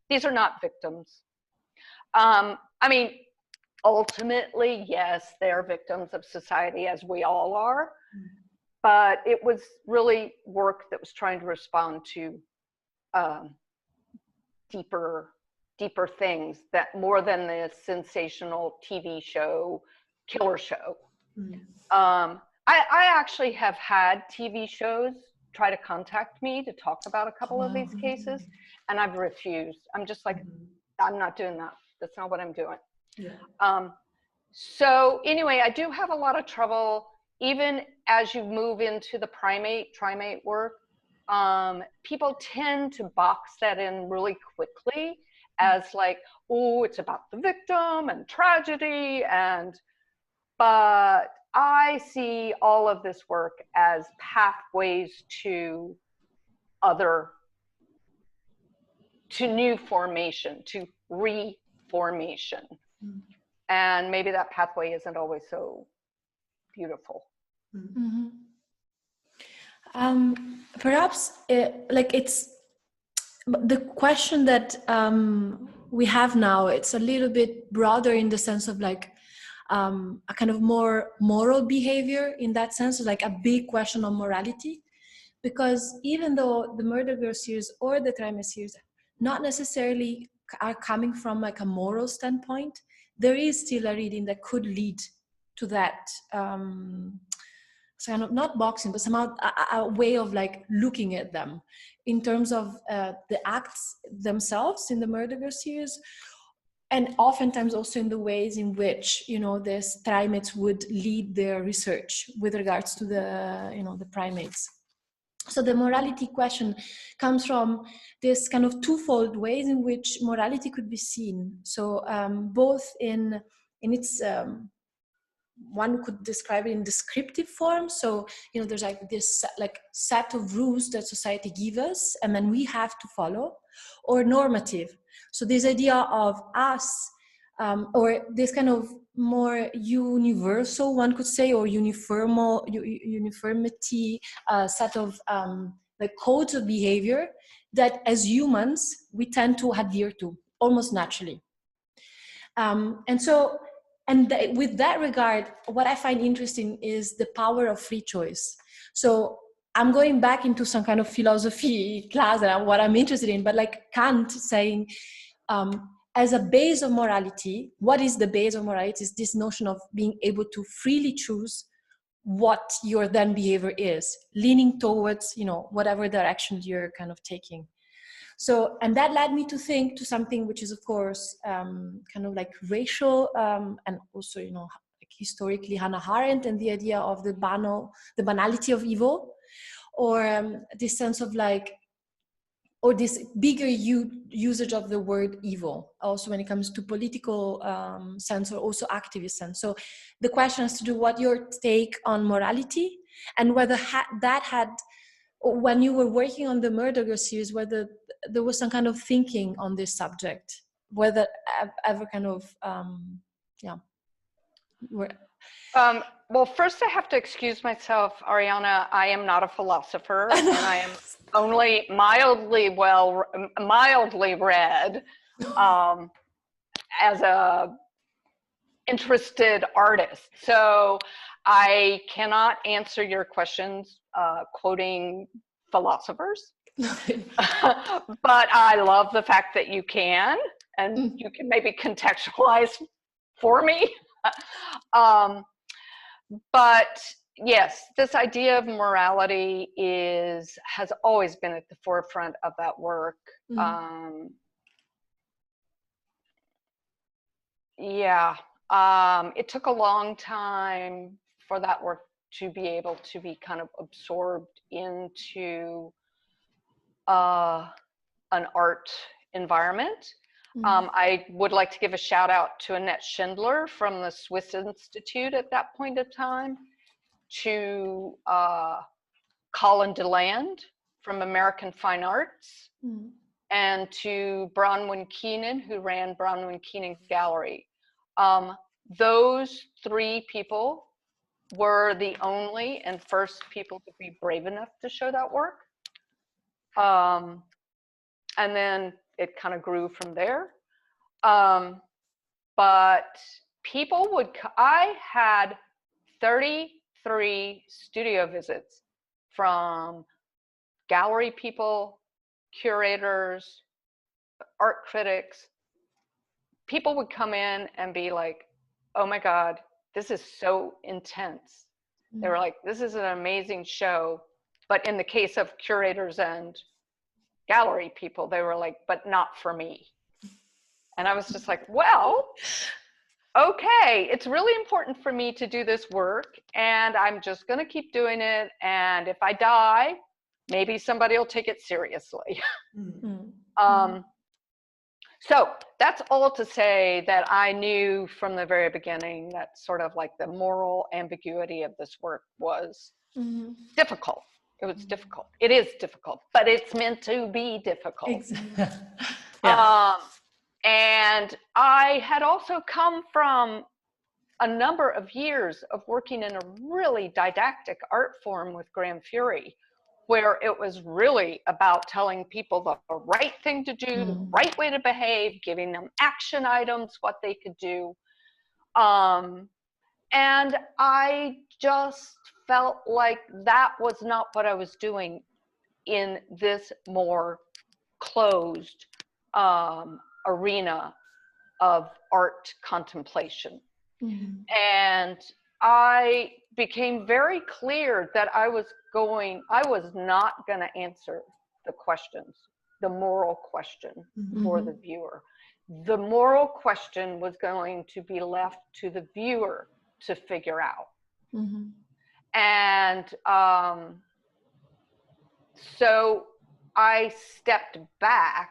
These are not victims. I mean, ultimately, yes, they are victims of society, as we all are, but it was really work that was trying to respond to deeper things, that more than the sensational TV show, killer show. I actually have had TV shows try to contact me to talk about a couple of these cases, and I've refused. I'm just like, I'm not doing that. That's not what I'm doing. So anyway, I do have a lot of trouble, even as you move into the primate work. People tend to box that in really quickly as like, oh, it's about the victim and tragedy, but I see all of this work as pathways to new formation, to reformation. And maybe that pathway isn't always so beautiful. Perhaps it's the question that we have now, it's a little bit broader in the sense of like a kind of more moral behavior, in that sense, like a big question on morality. Because even though the Murder Girl series or the Crime series not necessarily are coming from like a moral standpoint, there is still a reading that could lead to that kind of, not boxing, but somehow a way of like looking at them in terms of the acts themselves in the Murder Girl series, and oftentimes also in the ways in which, you know, the primates would lead their research with regards to the, you know, the primates. So the morality question comes from this kind of twofold ways in which morality could be seen. So both in its, one could describe it in descriptive form. So, you know, there's like this like set of rules that society gives us and then we have to follow, or normative. So this idea of us, or this kind of more universal, one could say, or uniformity set of like codes of behavior that as humans we tend to adhere to almost naturally. With that regard, what I find interesting is the power of free choice. So I'm going back into some kind of philosophy class and what I'm interested in, but like Kant saying, as a base of morality, what is the base of morality is this notion of being able to freely choose what your then behavior is, leaning towards, you know, whatever direction you're kind of taking. So, and that led me to think to something which is, of course, kind of like racial, and also, you know, like historically Hannah Arendt and the idea of the banality of evil, or this sense of like, or this bigger usage of the word evil, also when it comes to political sense or also activist sense. So the question has to do what your take on morality, and whether that had, when you were working on the Murder Girl series, whether there was some kind of thinking on this subject, whether ever kind of, well, first I have to excuse myself, Arianna. I am not a philosopher, and I am only mildly read as a interested artist. So I cannot answer your questions quoting philosophers. But I love the fact that you can, and you can maybe contextualize for me. But yes, this idea of morality has always been at the forefront of that work. It took a long time for that work to be able to be kind of absorbed into an art environment. I would like to give a shout out to Annette Schindler from the Swiss Institute at that point of time, to Colin DeLand from American Fine Arts, and to Bronwyn Keenan, who ran Bronwyn Keenan Gallery. Those three people were the only and first people to be brave enough to show that work. And then it kind of grew from there. But people would, I had 33 studio visits from gallery people, curators, art critics. People would come in and be like, oh my God, this is so intense. They were like, this is an amazing show. But in the case of curators and gallery people, they were like, but not for me. And I was just like, well, okay, it's really important for me to do this work, and I'm just going to keep doing it. And if I die, maybe somebody will take it seriously. So that's all to say that I knew from the very beginning that sort of like the moral ambiguity of this work was difficult. It was difficult. It is difficult, but it's meant to be difficult. Exactly. Yeah. And I had also come from a number of years of working in a really didactic art form with Gran Fury, where it was really about telling people the right thing to do, the right way to behave, giving them action items, what they could do. And I just felt like that was not what I was doing in this more closed arena of art contemplation. And I became very clear that I was not going to answer the questions, the moral question for the viewer. The moral question was going to be left to the viewer to figure out. And so I stepped back.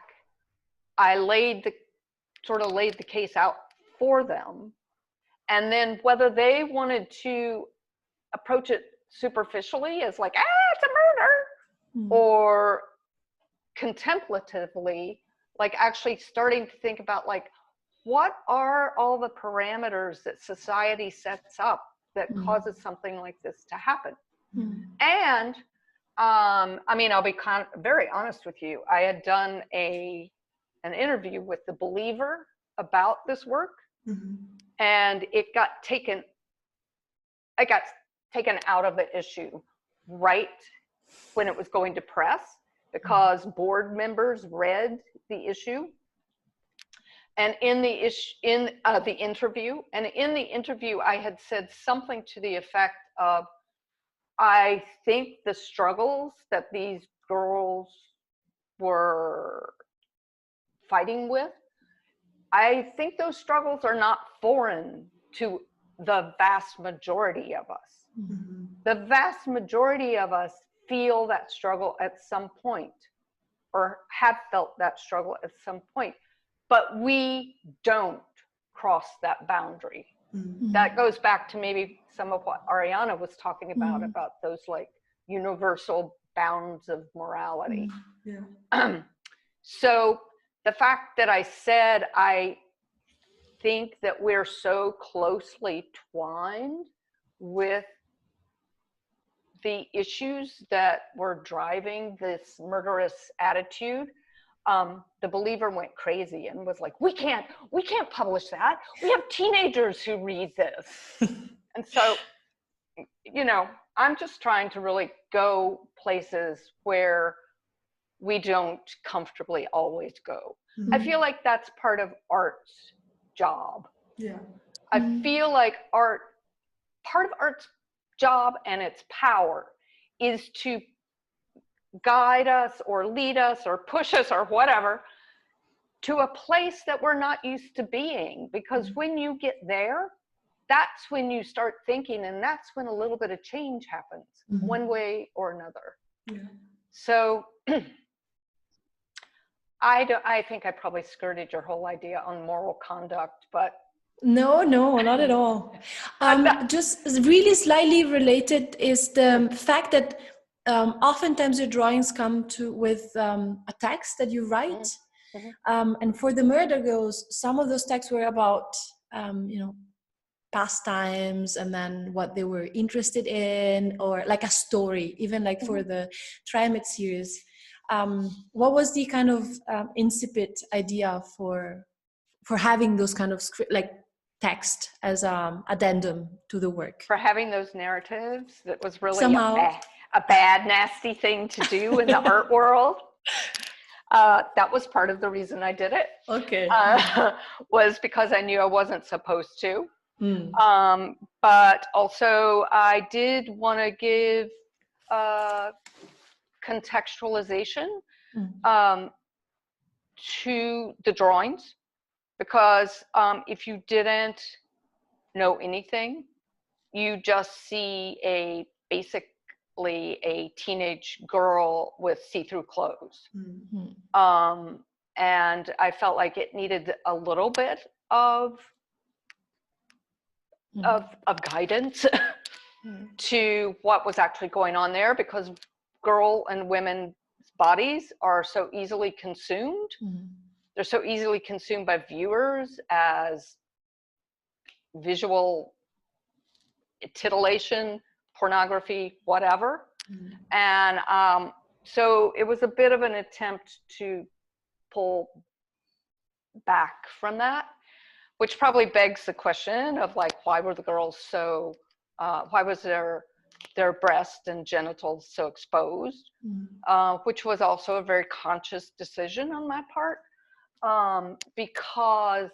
I laid the case out for them. And then whether they wanted to approach it superficially as like, it's a murder, or contemplatively, like actually starting to think about like, what are all the parameters that society sets up that causes something like this to happen? And I mean, I'll be very honest with you. I had done an interview with The Believer about this work, and it got taken out of the issue right when it was going to press, because board members read the issue. And in the interview, I had said something to the effect of, I think the struggles that these girls were fighting with, I think those struggles are not foreign to the vast majority of us. The vast majority of us feel that struggle at some point, or have felt that struggle at some point, but we don't cross that boundary. That goes back to maybe some of what Arianna was talking about those like universal bounds of morality. So the fact that I said, I think that we're so closely twined with the issues that were driving this murderous attitude, The Believer went crazy and was like, we can't publish that. We have teenagers who read this. And so, you know, I'm just trying to really go places where we don't comfortably always go. I feel like that's part of art's job. I feel like part of art's job and its power is to guide us or lead us or push us or whatever to a place that we're not used to being, because when you get there, that's when you start thinking, and that's when a little bit of change happens, one way or another. Yeah. So I think I probably skirted your whole idea on moral conduct, but No, not at all. Just really slightly related is the fact that oftentimes your drawings come with a text that you write. And for the Murder Girls, some of those texts were about, pastimes and then what they were interested in, or like a story, even like for the Triamid series. What was the kind of incipit idea for having those kind of like text as addendum to the work? For having those narratives, that was really Somehow. a bad, nasty thing to do in the art world. That was part of the reason I did it. Okay. Was because I knew I wasn't supposed to. But also I did want to give contextualization to the drawings, because if you didn't know anything, you just see basically a teenage girl with see-through clothes. And I felt like it needed a little bit of guidance to what was actually going on there, because girl and women's bodies are so easily consumed. They're so easily consumed by viewers as visual titillation, pornography, whatever. And so it was a bit of an attempt to pull back from that, which probably begs the question of like, why were the girls so, why was their breast and genitals so exposed? Which was also a very conscious decision on my part, because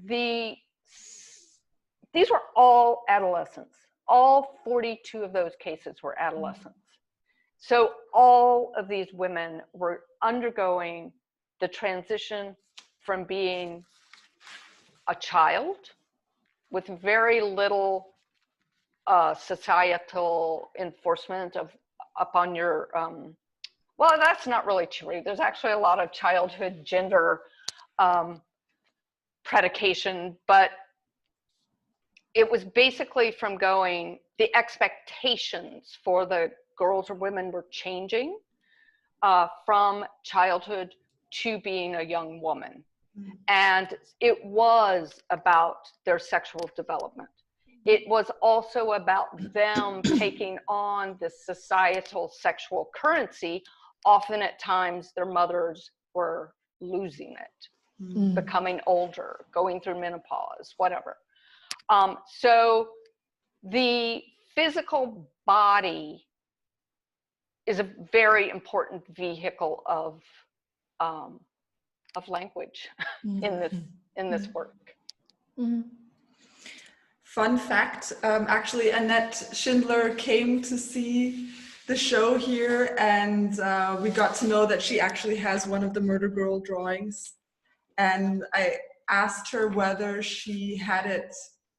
these were all adolescents. All 42 of those cases were adolescents. So all of these women were undergoing the transition from being a child with very little societal enforcement upon your, well, that's not really true. There's actually a lot of childhood gender predication, but it was basically from going, the expectations for the girls or women were changing from childhood to being a young woman. And it was about their sexual development. It was also about them taking on this societal sexual currency. Often at times their mothers were losing it, becoming older, going through menopause, whatever. So the physical body is a very important vehicle of language in this work. Fun fact, actually Annette Schindler came to see the show here, and we got to know that she actually has one of the Murder Girl drawings. And I asked her whether she had it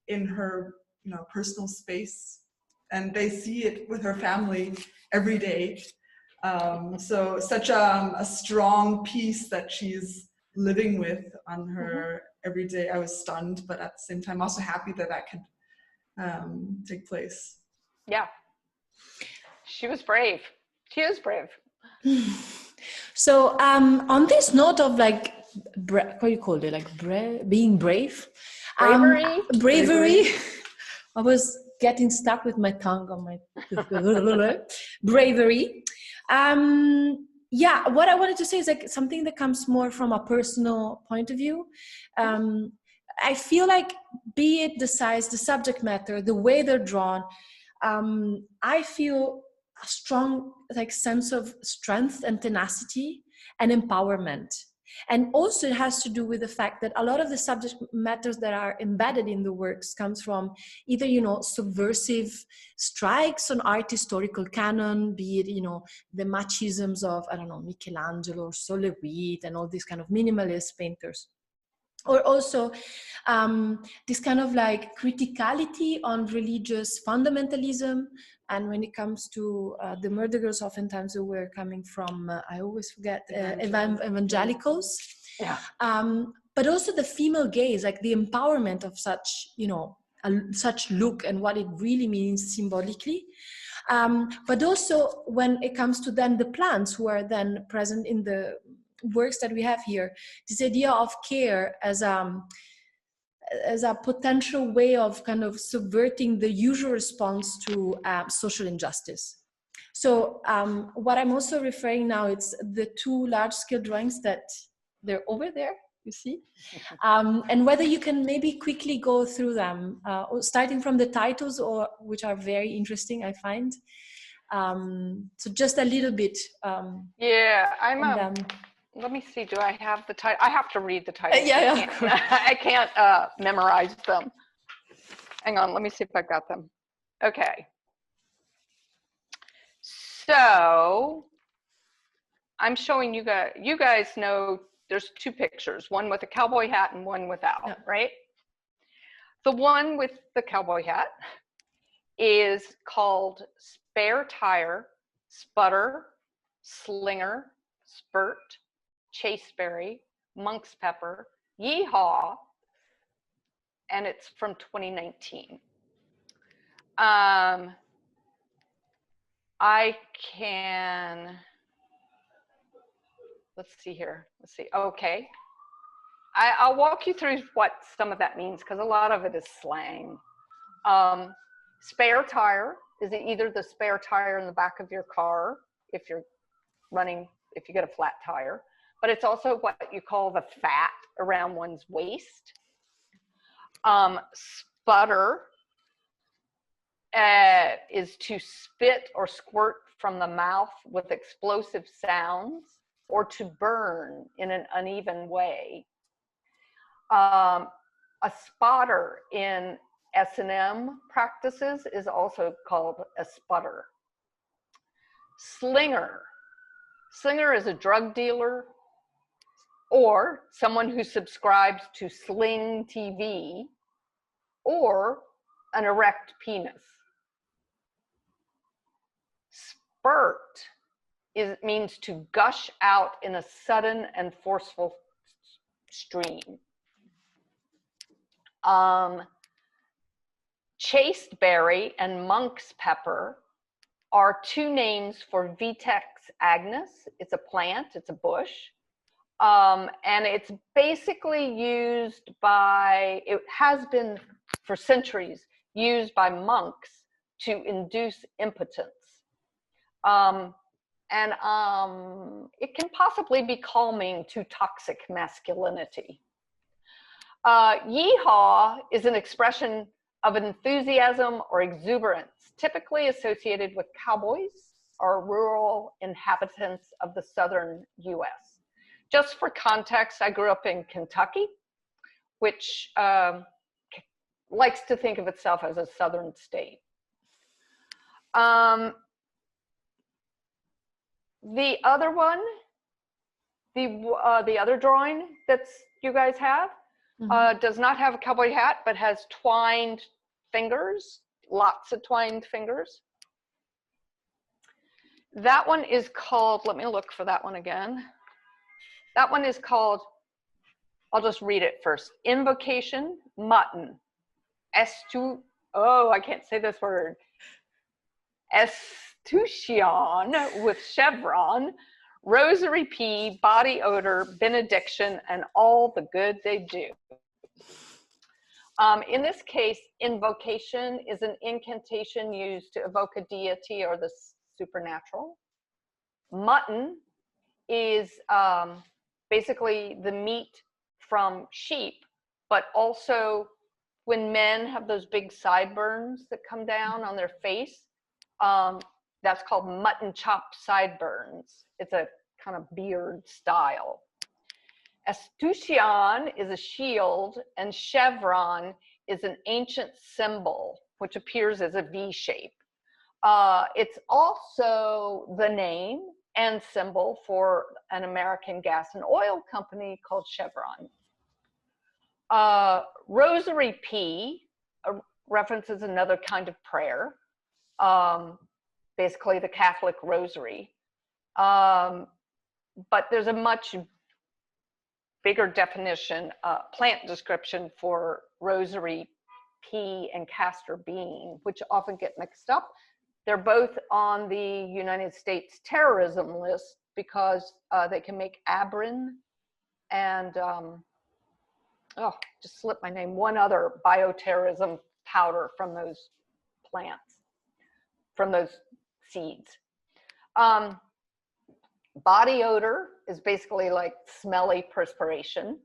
in her personal space, and they see it with her family every day. So such a strong piece that she's living with on her every day. I was stunned, but at the same time also happy that could take place. Yeah, she was brave. She is brave. So on this note of like, what do you call it? Like being brave? Bravery. Bravery. I was getting stuck with my tongue on my bravery. Yeah, what I wanted to say is like something that comes more from a personal point of view. I feel like, be it the size, the subject matter, the way they're drawn, I feel a strong sense of strength and tenacity and empowerment. And also it has to do with the fact that a lot of the subject matters that are embedded in the works comes from either, subversive strikes on art historical canon, be it, the machisms of, I don't know, Michelangelo or Solerit and all these kind of minimalist painters. or also this kind of like criticality on religious fundamentalism. And when it comes to the murder girls, oftentimes they were coming from, I always forget, evangelicals. Yeah. But also the female gaze, like the empowerment of such, you know, such look and what it really means symbolically. But also when it comes to then the plants who are then present in the works that we have here, this idea of care as a potential way of kind of subverting the usual response to social injustice. So what I'm also referring now, it's the two large-scale drawings that they're over there, you see? And whether you can maybe quickly go through them, starting from the titles, or which are very interesting, I find. So just a little bit. Yeah, let me see, do I have the title? I have to read the title. Yeah. I can't memorize them. Hang on, let me see if I've got them. Okay. So I'm showing you guys know there's two pictures, one with a cowboy hat and one without, Yeah. right? The one with the cowboy hat is called spare tire, sputter, slinger, spurt, chaseberry, monk's pepper, yeehaw, and it's from 2019. I can, let's see here. Let's see. Okay. I'll walk you through what some of that means, because a lot of it is slang. Spare tire is either the spare tire in the back of your car if you're running, if you get a flat tire, but it's also what you call the fat around one's waist. Sputter is to spit or squirt from the mouth with explosive sounds, or to burn in an uneven way. A spotter in S&M practices is also called a sputter. Slinger is a drug dealer or someone who subscribes to Sling TV or an erect penis. Spurt means to gush out in a sudden and forceful stream. Chasteberry and monk's pepper are two names for Vitex agnus. It's a plant, it's a bush. And it's basically used by, it has been for centuries, used by monks to induce impotence. It can possibly be calming to toxic masculinity. Yeehaw is an expression of enthusiasm or exuberance, typically associated with cowboys or rural inhabitants of the southern US. Just for context, I grew up in Kentucky, which likes to think of itself as a southern state. The other one, the other drawing that's you guys have, does not have a cowboy hat, but has twined fingers, lots of twined fingers. That one is called, let me look for that one again. That one is called, I'll just read it first. Invocation Mutton. I can't say this word. Escutcheon with chevron, rosary pea, body odor, benediction, and all the good they do. In this case, invocation is an incantation used to evoke a deity or the supernatural. Mutton is basically the meat from sheep, but also when men have those big sideburns that come down on their face, that's called mutton chop sideburns. It's a kind of beard style. Escutcheon is a shield, and chevron is an ancient symbol which appears as a V shape. It's also the name and symbol for an American gas and oil company called Chevron. Rosary P references another kind of prayer, basically the Catholic rosary. But there's a much bigger definition, plant description for rosary P and castor bean, which often get mixed up. They're both on the United States terrorism list because they can make abrin and, just slipped my name, one other bioterrorism powder from those plants, from those seeds. Body odor is basically like smelly perspiration,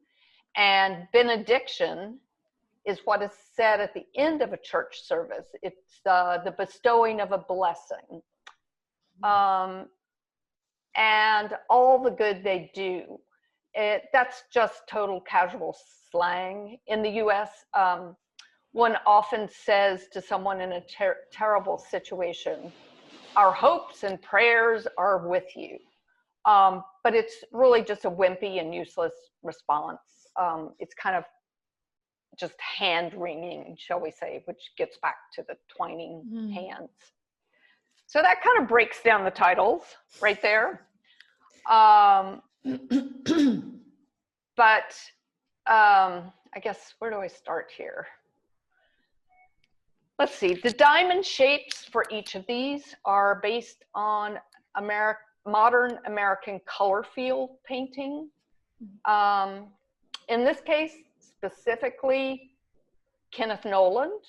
and benediction is what is said at the end of a church service. It's the bestowing of a blessing. And all the good they do. That's just total casual slang. In the US, one often says to someone in a terrible situation, our hopes and prayers are with you. But it's really just a wimpy and useless response. It's kind of just hand wringing, shall we say, which gets back to the twining hands. So that kind of breaks down the titles right there. But I guess, where do I start here? Let's see, the diamond shapes for each of these are based on modern American color field painting. In this case, specifically, Kenneth Noland,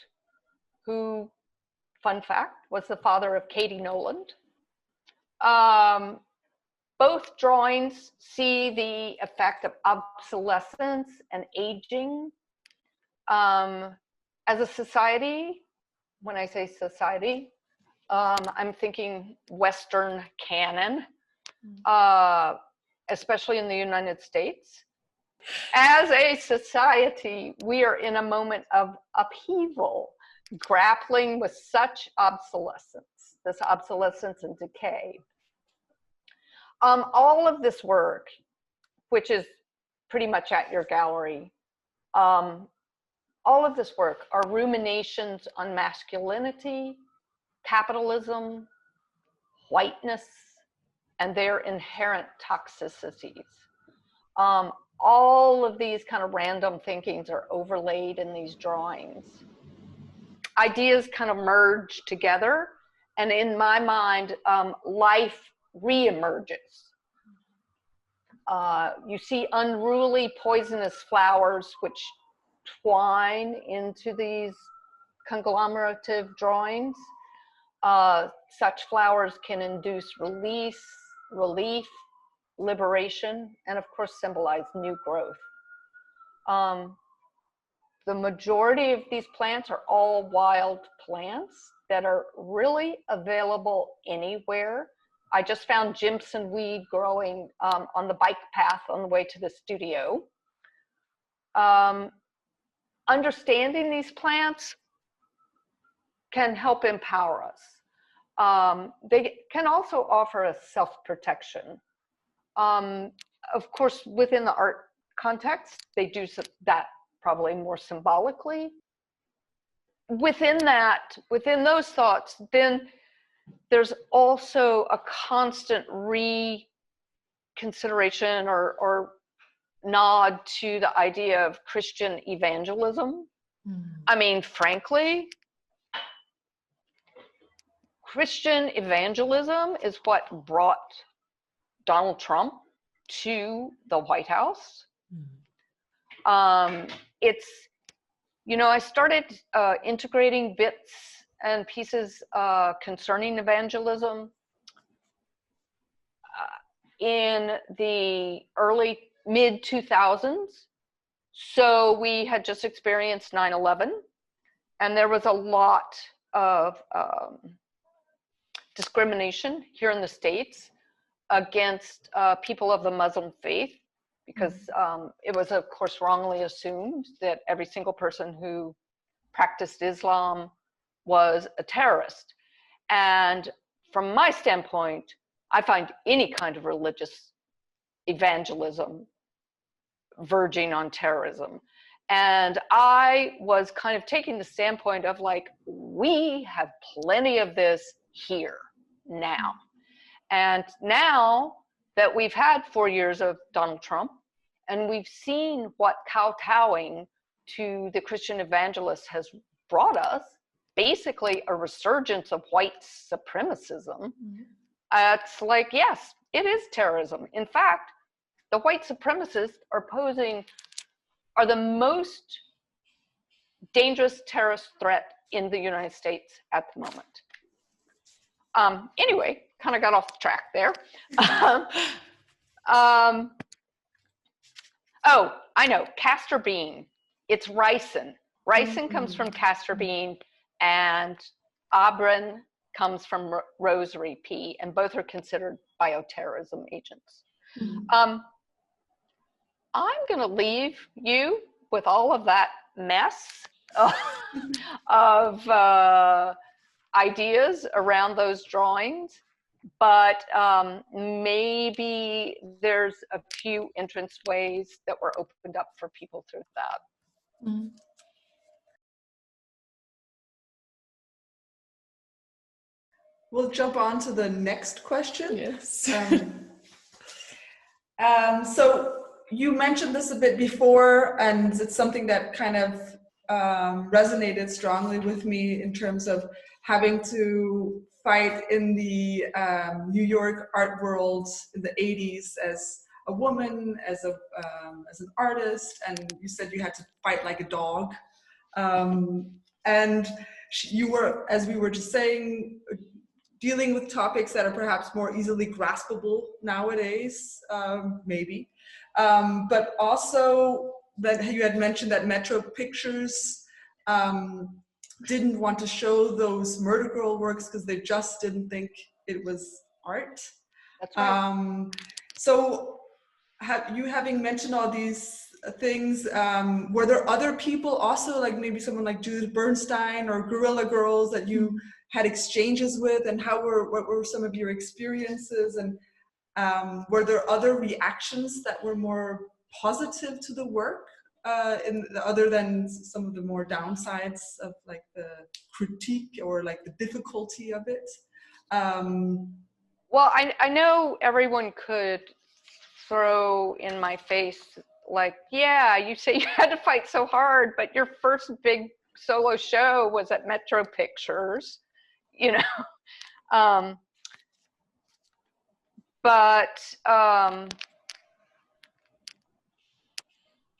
who, fun fact, was the father of Katie Noland. Both drawings see the effect of obsolescence and aging. As a society, when I say society, I'm thinking Western canon, especially in the United States. As a society, we are in a moment of upheaval, grappling with such obsolescence, this obsolescence and decay. All of this work, which is pretty much at your gallery, all of this work are ruminations on masculinity, capitalism, whiteness, and their inherent toxicities. All of these kind of random thinkings are overlaid in these drawings. Ideas kind of merge together, and in my mind, life reemerges. You see unruly poisonous flowers which twine into these conglomerative drawings. Such flowers can induce release, relief, liberation, and of course symbolize new growth. The majority of these plants are all wild plants that are really available anywhere. I just found Jensen weed growing on the bike path on the way to the studio. Understanding these plants can help empower us. They can also offer us self-protection. Of course, within the art context, they do that probably more symbolically. Within that, within those thoughts, then there's also a constant reconsideration or nod to the idea of Christian evangelism. I mean, frankly, Christian evangelism is what brought Donald Trump to the White House. It's, you know, I started integrating bits and pieces concerning evangelism in the mid 2000s. So we had just experienced 9/11, and there was a lot of discrimination here in the States against people of the Muslim faith, because it was, of course, wrongly assumed that every single person who practiced Islam was a terrorist. And from my standpoint, I find any kind of religious evangelism verging on terrorism. And I was kind of taking the standpoint of like, we have plenty of this here now. And now that we've had 4 years of Donald Trump, and we've seen what kowtowing to the Christian evangelists has brought us, basically a resurgence of white supremacism, it's like, yes, it is terrorism. In fact, the white supremacists are the most dangerous terrorist threat in the United States at the moment. Anyway, kind of got off the track there. Oh, I know, castor bean. It's ricin. Ricin comes from castor bean, and abrin comes from rosary pea, and both are considered bioterrorism agents. I'm going to leave you with all of that mess of ideas around those drawings, but maybe there's a few entrance ways that were opened up for people through that. We'll jump on to the next question. Yes. So you mentioned this a bit before, and it's something that kind of resonated strongly with me in terms of having to fight in the New York art world in the 80s as a woman, as an artist, and you said you had to fight like a dog. And you were, as we were just saying, dealing with topics that are perhaps more easily graspable nowadays, maybe. But also that you had mentioned that Metro Pictures didn't want to show those murder girl works because they just didn't think it was art. That's right. So you having mentioned all these things, were there other people also, like maybe someone like Judith Bernstein or Guerrilla Girls that you had exchanges with, and what were some of your experiences, and were there other reactions that were more positive to the work, other than some of the more downsides of like the critique or like the difficulty of it? Well, I know everyone could throw in my face like, yeah, you say you had to fight so hard, but your first big solo show was at Metro Pictures, you know.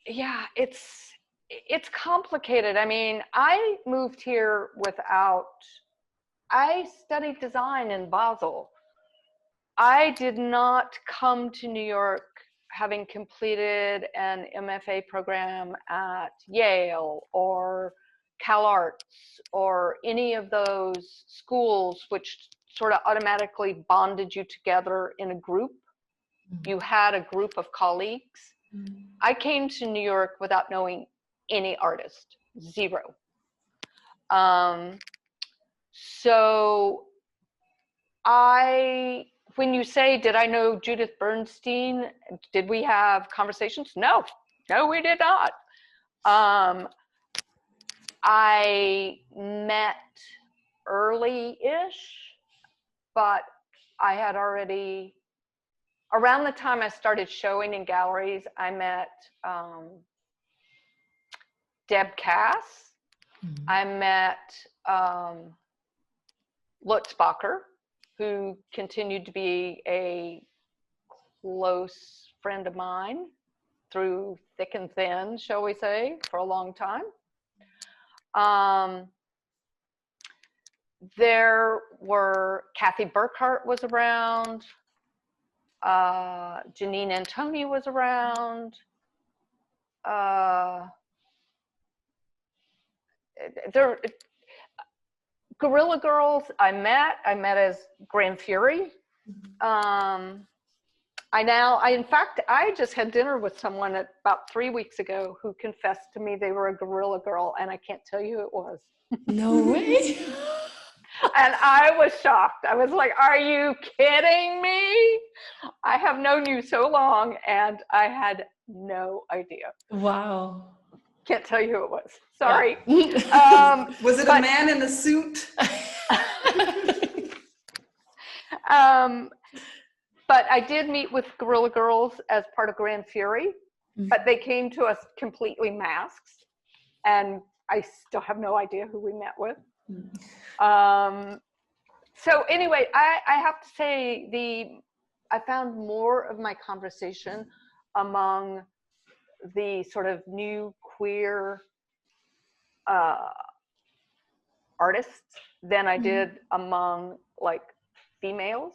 Yeah, it's complicated. I mean, I moved here I studied design in Basel. I did not come to New York having completed an MFA program at Yale or CalArts or any of those schools which sort of automatically bonded you together in a group. You had a group of colleagues. I came to New York without knowing any artist, zero. So when you say, did I know Judith Bernstein? Did we have conversations? No, we did not. I met early-ish, but I had already, around the time I started showing in galleries, I met Deb Cass. I met Lutz Bacher, who continued to be a close friend of mine through thick and thin, shall we say, for a long time. There were, Kathy Burkhart was around, Janine Antoni was around, Guerrilla Girls I met as Gran Fury. In fact, I just had dinner with someone about 3 weeks ago who confessed to me they were a Guerrilla Girl, and I can't tell you who it was. No way. And I was shocked. I was like, are you kidding me? I have known you so long, and I had no idea. Wow. Can't tell you who it was. Sorry. Yeah. Was it a man in a suit? But I did meet with Guerrilla Girls as part of Gran Fury, but they came to us completely masked, and I still have no idea who we met with. So anyway, I have to say I found more of my conversation among the sort of new queer artists than I did among like females.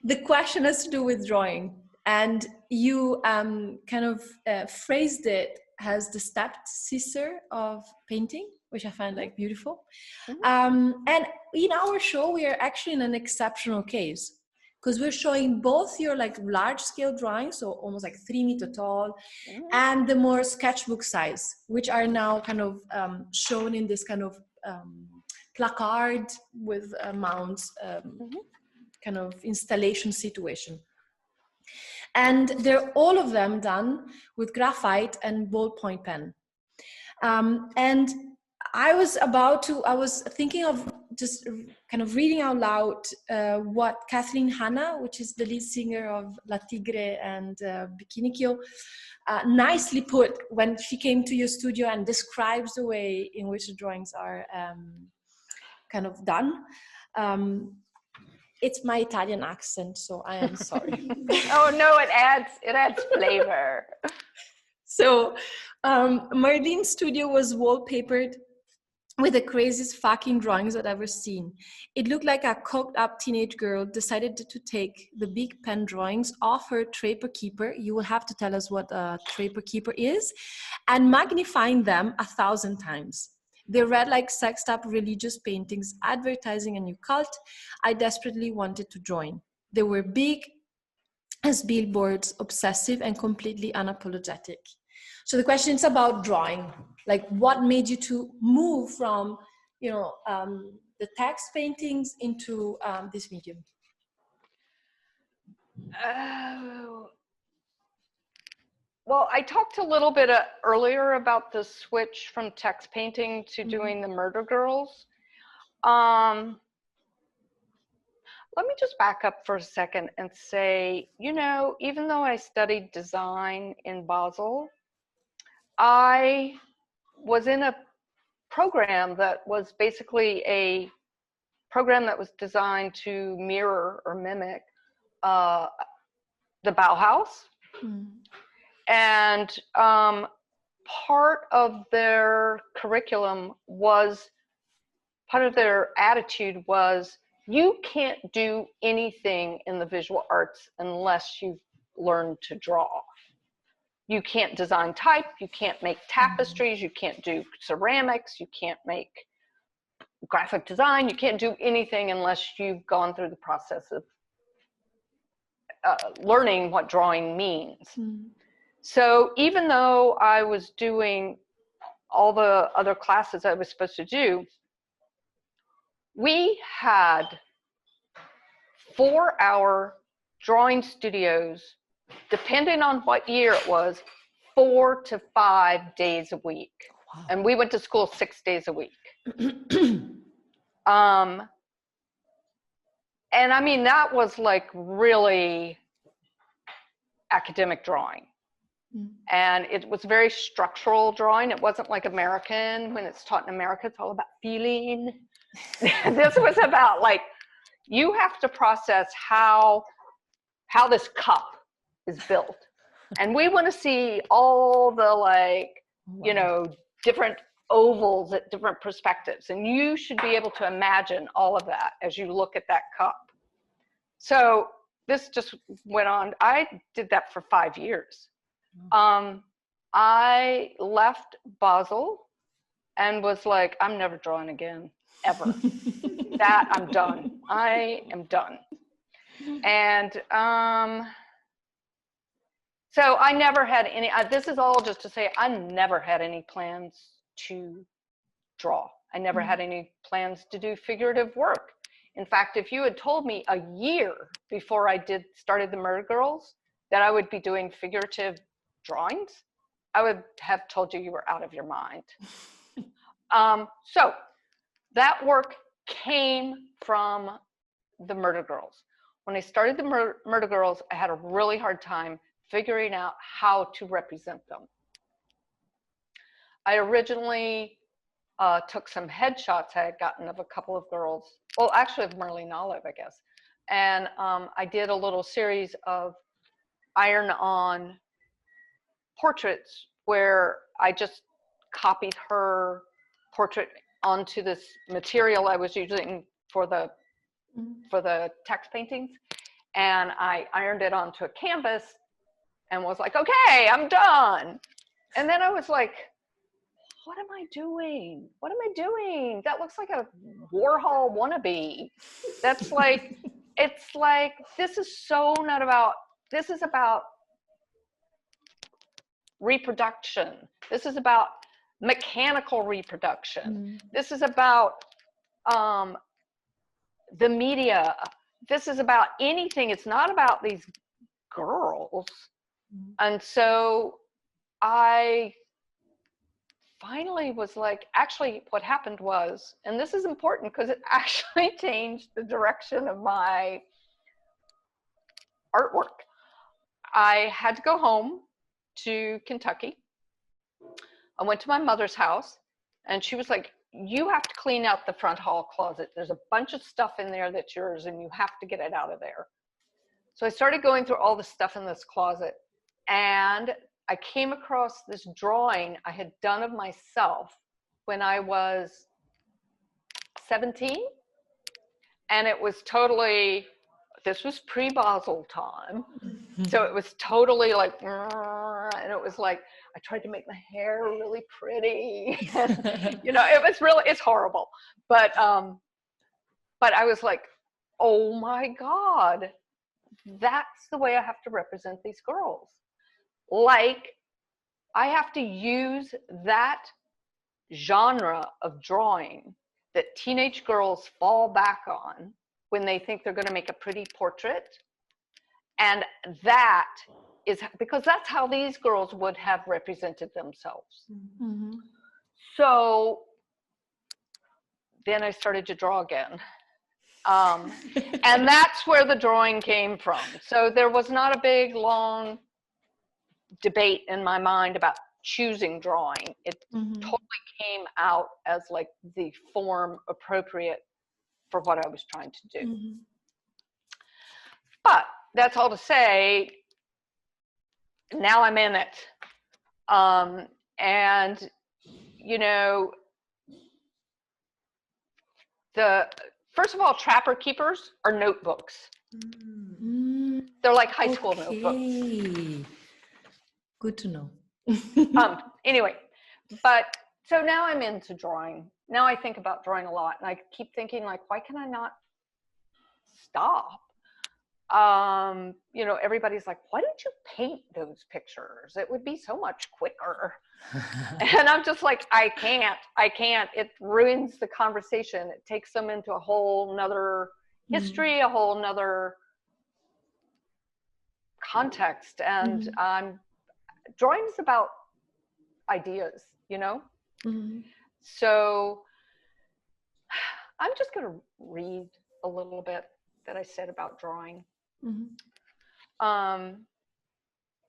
The question has to do with drawing, and you kind of phrased it as the stepsister of painting, which I find like beautiful. And in our show, we are actually in an exceptional case because we're showing both your like large scale drawings, so almost like 3 meter tall, and the more sketchbook size, which are now kind of shown in this kind of placard with mounts. Kind of installation situation. And they're all of them done with graphite and ballpoint pen. And I was thinking of just kind of reading out loud what Kathleen Hanna, which is the lead singer of La Tigre and Bikini Kill, nicely put when she came to your studio and describes the way in which the drawings are kind of done. It's my Italian accent, so I am sorry. Oh no, it adds flavor. So Marlene's studio was wallpapered with the craziest fucking drawings I'd ever seen. It looked like a coked up teenage girl decided to take the big pen drawings off her Draper Keeper. You will have to tell us what a Draper Keeper is, and magnifying them 1,000 times. They read like sexed up religious paintings advertising a new cult I desperately wanted to join. They were big as billboards, obsessive and completely unapologetic. So the question is about drawing. Like, what made you to move from, the text paintings into this medium? Well, I talked a little bit earlier about the switch from text painting to doing the Murder Girls. Let me just back up for a second and say, even though I studied design in Basel, I was in a program that was basically a program that was designed to mirror or mimic the Bauhaus. And part of their curriculum was, part of their attitude was, you can't do anything in the visual arts unless you've learned to draw. You can't design type, you can't make tapestries, you can't do ceramics, you can't make graphic design, you can't do anything unless you've gone through the process of learning what drawing means. So even though I was doing all the other classes I was supposed to do, we had 4-hour drawing studios, depending on what year it was, 4 to 5 days a week. Wow. And we went to school 6 days a week. And I mean, that was like really academic drawing. And it was very structural drawing. It wasn't like American. When it's taught in America, it's all about feeling. This was about like, you have to process how this cup is built. And we want to see all the like, different ovals at different perspectives. And you should be able to imagine all of that as you look at that cup. So this just went on. I did that for 5 years. I left Basel and was like, I'm never drawing again, ever. That I'm done. I am done. And so I never had any, this is all just to say, I never had any plans to draw. I never had any plans to do figurative work. In fact, if you had told me a year before I started the Murder Girls that I would be doing figurative drawings, I would have told you you were out of your mind. So that work came from the Murder Girls. When I started the Murder Girls, I had a really hard time figuring out how to represent them. I originally took some headshots I had gotten of a couple of girls, well, actually of Marlene Olive, I guess. And I did a little series of iron-on portraits where I just copied her portrait onto this material I was using for the text paintings, and I ironed it onto a canvas and was like, okay, I'm done. And then I was like, what am I doing? What am I doing? That looks like a Warhol wannabe. That's like, it's like, this is so not about, this is about reproduction. This is about mechanical reproduction. This is about the media. This is about anything. It's not about these girls. And so I finally was like, actually what happened was, and this is important because it actually changed the direction of my artwork. I had to go home to Kentucky. I went to my mother's house and she was like, you have to clean out the front hall closet. There's a bunch of stuff in there that's yours and you have to get it out of there. So I started going through all the stuff in this closet and I came across this drawing I had done of myself when I was 17. And it was totally, this was pre-Basel time. So it was totally like, and it was like, I tried to make my hair really pretty. You know, it was really, it's horrible. But I was like, oh my God, that's the way I have to represent these girls. Like, I have to use that genre of drawing that teenage girls fall back on when they think they're going to make a pretty portrait. And that is because that's how these girls would have represented themselves. Mm-hmm. So then I started to draw again. And that's where the drawing came from. So there was not a big, long debate in my mind about choosing drawing. It totally came out as like the form appropriate for what I was trying to do. Mm-hmm. But that's all to say, now I'm in it. And, you know, first of all, Trapper Keepers are notebooks. Mm-hmm. They're like high school notebooks. Good to know. Anyway, but so now I'm into drawing. Now I think about drawing a lot, and I keep thinking, like, why can I not stop? You know, everybody's like, why don't you paint those pictures? It would be so much quicker. And I'm just like, I can't. It ruins the conversation. It takes them into a whole nother history, a whole nother context. And drawing is about ideas, you know? So I'm just going to read a little bit that I said about drawing.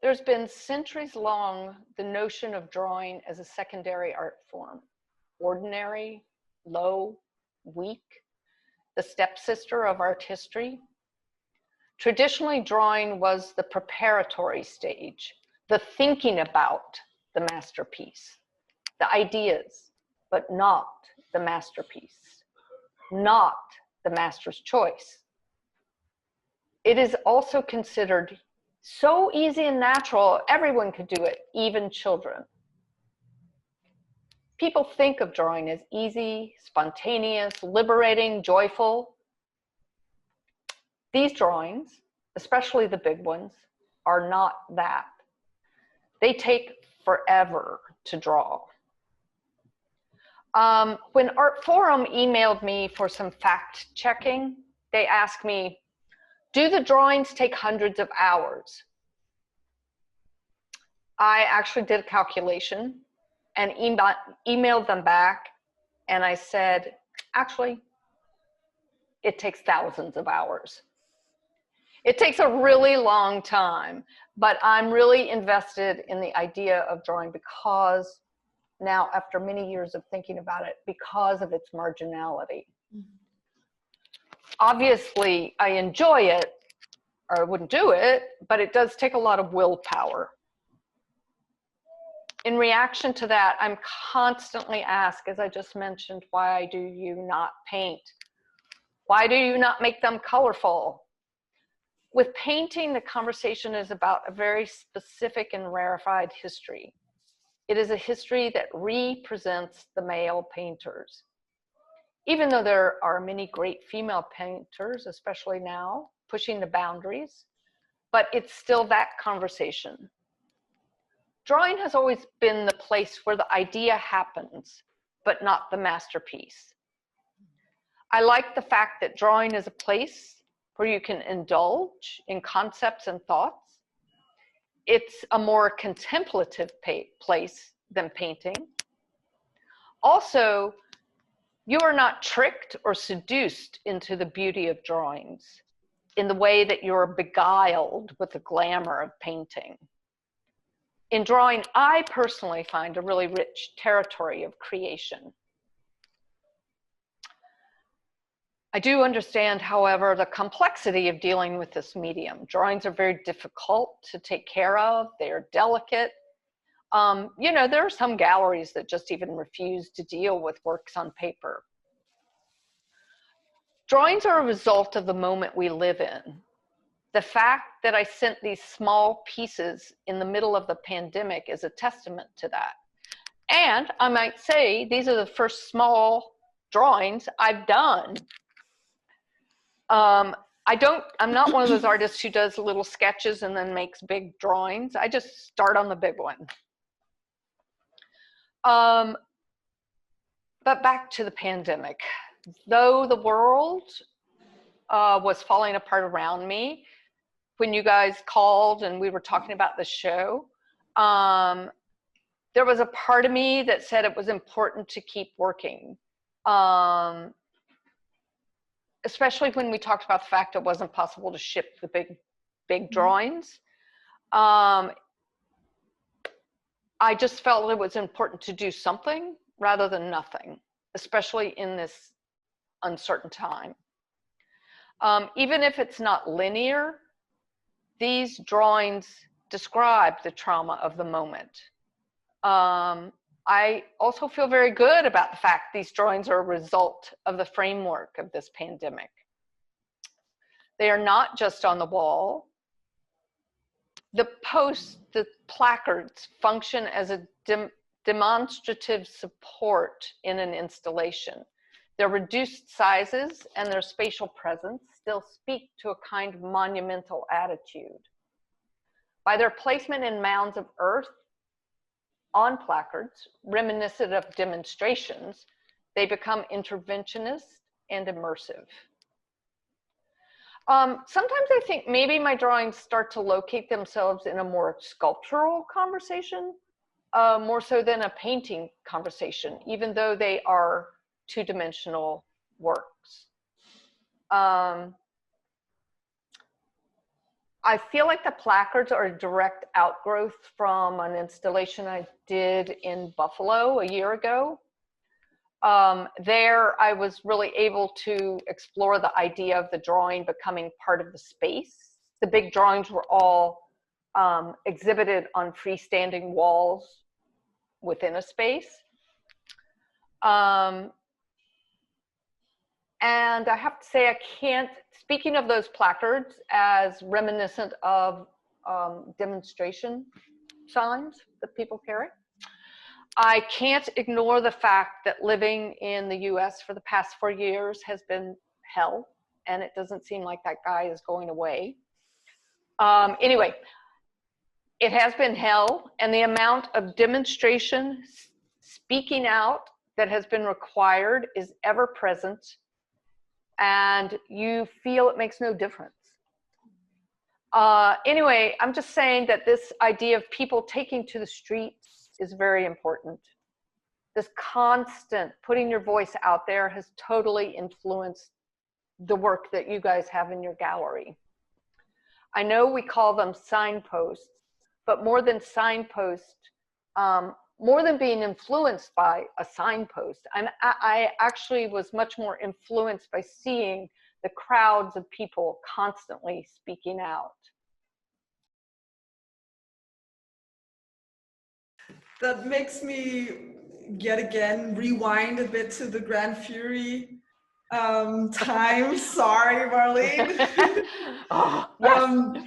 There's been centuries long the notion of drawing as a secondary art form, ordinary, low, weak, the stepsister of art history. Traditionally, drawing was the preparatory stage, the thinking about the masterpiece, the ideas, but not the masterpiece, not the master's choice. It is also considered so easy and natural, everyone could do it, even children. People think of drawing as easy, spontaneous, liberating, joyful. These drawings, especially the big ones, are not that. They take forever to draw. When Art Forum emailed me for some fact checking, they asked me, do the drawings take hundreds of hours? I actually did a calculation and emailed them back, and I said, actually, it takes thousands of hours. It takes a really long time, but I'm really invested in the idea of drawing because now, after many years of thinking about it, because of its marginality. Obviously, I enjoy it, or I wouldn't do it, but it does take a lot of willpower. In reaction to that, I'm constantly asked, as I just mentioned, why do you not paint? Why do you not make them colorful? With painting, the conversation is about a very specific and rarefied history. It is a history that represents the male painters. Even though there are many great female painters, especially now, pushing the boundaries, but it's still that conversation. Drawing has always been the place where the idea happens, but not the masterpiece. I like the fact that drawing is a place where you can indulge in concepts and thoughts. It's a more contemplative place than painting. Also, you are not tricked or seduced into the beauty of drawings in the way that you're beguiled with the glamour of painting. In drawing, I personally find a really rich territory of creation. I do understand, however, the complexity of dealing with this medium. Drawings are very difficult to take care of. They are delicate. You know, there are some galleries that just even refuse to deal with works on paper. Drawings are a result of the moment we live in. The fact that I sent these small pieces in the middle of the pandemic is a testament to that. And I might say, these are the first small drawings I've done. I'm not one of those artists who does little sketches and then makes big drawings. I just start on the big one. But back to the pandemic. Though the world was falling apart around me, when you guys called and we were talking about the show, there was a part of me that said it was important to keep working. Especially when we talked about the fact it wasn't possible to ship the big drawings. I just felt it was important to do something rather than nothing, especially in this uncertain time. Even if it's not linear, these drawings describe the trauma of the moment. I also feel very good about the fact these drawings are a result of the framework of this pandemic. They are not just on the wall. The posts, the placards function as a demonstrative support in an installation. Their reduced sizes and their spatial presence still speak to a kind of monumental attitude. By their placement in mounds of earth on placards, reminiscent of demonstrations, they become interventionist and immersive. Sometimes I think maybe my drawings start to locate themselves in a more sculptural conversation, more so than a painting conversation, even though they are two-dimensional works. I feel like the placards are a direct outgrowth from an installation I did in Buffalo a year ago. There, I was really able to explore the idea of the drawing becoming part of the space. The big drawings were all exhibited on freestanding walls within a space. And I have to say, I can't, speaking of those placards as reminiscent of demonstration signs that people carry, I can't ignore the fact that living in the US for the past 4 years has been hell, and it doesn't seem like that guy is going away. Anyway, it has been hell, and the amount of demonstration, speaking out that has been required is ever present, and you feel it makes no difference. Anyway, I'm just saying that this idea of people taking to the streets is very important. This constant putting your voice out there has totally influenced the work that you guys have in your gallery. I know we call them signposts, but more than signpost, more than being influenced by a signpost, I actually was much more influenced by seeing the crowds of people constantly speaking out. That makes me yet again rewind a bit to the Gran Fury time. Sorry, Marlene. Oh, yes.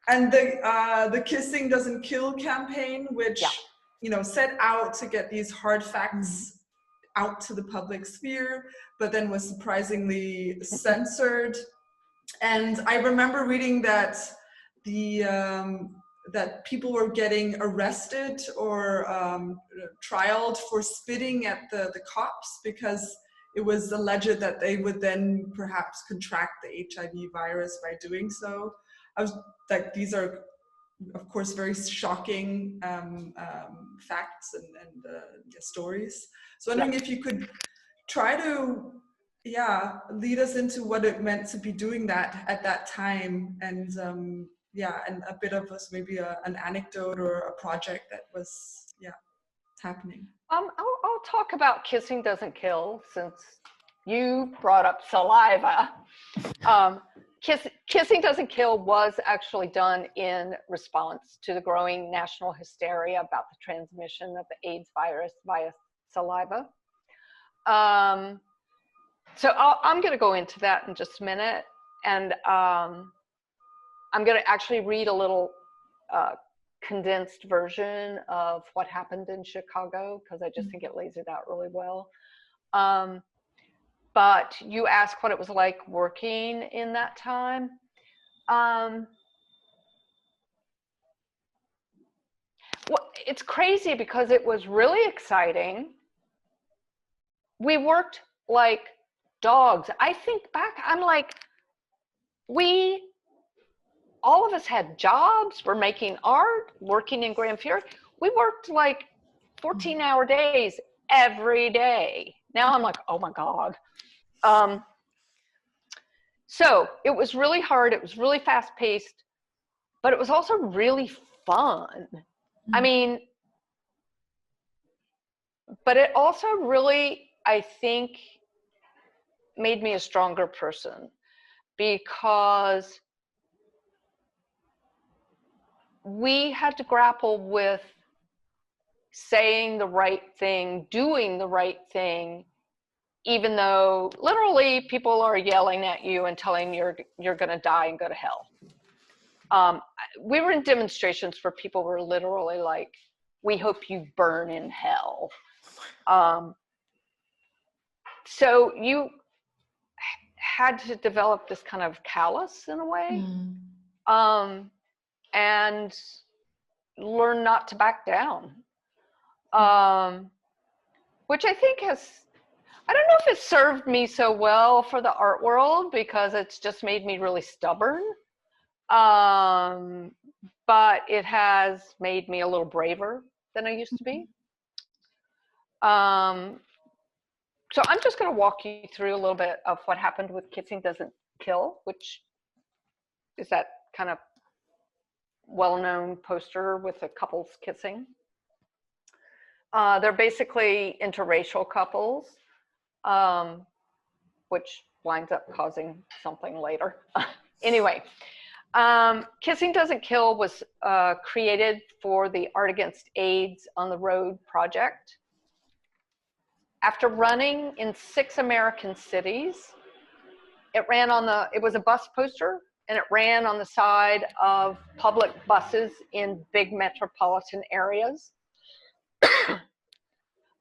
And the Kissing Doesn't Kill campaign, which set out to get these hard facts out to the public sphere, but then was surprisingly censored. And I remember reading that that people were getting arrested or trialed for spitting at the cops because it was alleged that they would then perhaps contract the HIV virus by doing so. I was like, these are, of course, very shocking facts and stories. So I'm wondering if you could try to, lead us into what it meant to be doing that at that time, and and a bit of maybe an anecdote or a project that was happening. I'll talk about Kissing Doesn't Kill since you brought up saliva. Kissing Doesn't Kill was actually done in response to the growing national hysteria about the transmission of the AIDS virus via saliva. So I'm going to go into that in just a minute, and I'm going to actually read a little condensed version of what happened in Chicago, because I just think it lays it out really well. But you asked what it was like working in that time. Well, it's crazy because it was really exciting. We worked like dogs. I think back, I'm like, all of us had jobs, we're making art, working in Gran Fury. We worked like 14-hour days every day. Now I'm like, oh my God. So it was really hard. It was really fast paced, but it was also really fun. I mean, but it also really, I think, made me a stronger person, because we had to grapple with saying the right thing, doing the right thing, even though literally people are yelling at you and telling you you're going to die and go to hell. We were in demonstrations where people were literally like, we hope you burn in hell. So you had to develop this kind of callous in a way, and learn not to back down, which I think has, I don't know if it served me so well for the art world, because it's just made me really stubborn, but it has made me a little braver than I used to be. So I'm just going to walk you through a little bit of what happened with Kissing Doesn't Kill, which is that kind of well-known poster with the couples kissing. They're basically interracial couples, which winds up causing something later. Anyway, Kissing Doesn't Kill was created for the Art Against AIDS on the Road project. After running in 6 American cities, it was a bus poster, and it ran on the side of public buses in big metropolitan areas.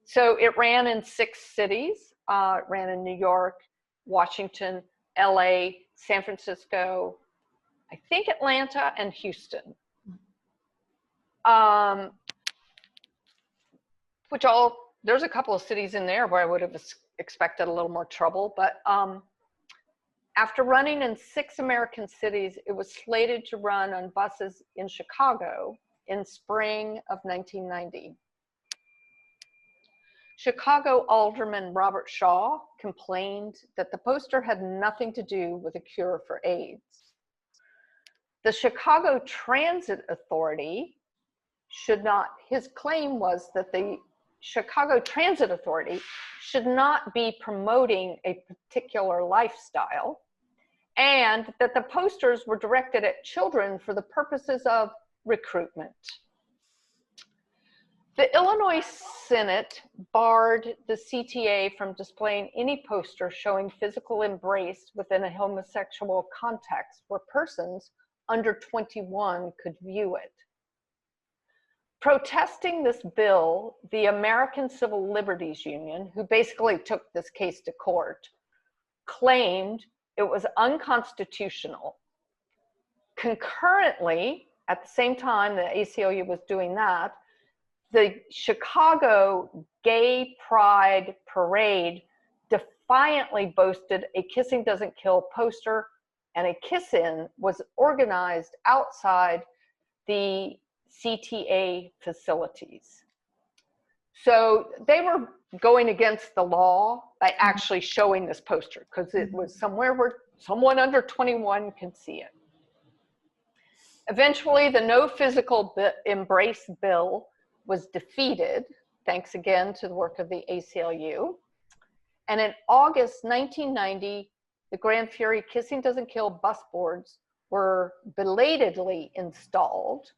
So it ran in 6 cities. It ran in New York, Washington, LA, San Francisco, I think Atlanta, and Houston. There's a couple of cities in there where I would have expected a little more trouble, but After running in 6 American cities, it was slated to run on buses in Chicago in spring of 1990. Chicago Alderman Robert Shaw complained that the poster had nothing to do with a cure for AIDS. The Chicago Transit Authority his claim was that the Chicago Transit Authority should not be promoting a particular lifestyle, and that the posters were directed at children for the purposes of recruitment. The Illinois Senate barred the CTA from displaying any poster showing physical embrace within a homosexual context where persons under 21 could view it. Protesting this bill, the American Civil Liberties Union, who basically took this case to court, claimed it was unconstitutional. Concurrently, at the same time the ACLU was doing that, the Chicago Gay Pride Parade defiantly boasted a Kissing Doesn't Kill poster, and a kiss-in was organized outside the CTA facilities. So they were going against the law by actually showing this poster, because it was somewhere where someone under 21 could see it. Eventually, the No Physical Embrace bill was defeated, thanks again to the work of the ACLU. And in August 1990, the Gran Fury Kissing Doesn't Kill bus boards were belatedly installed.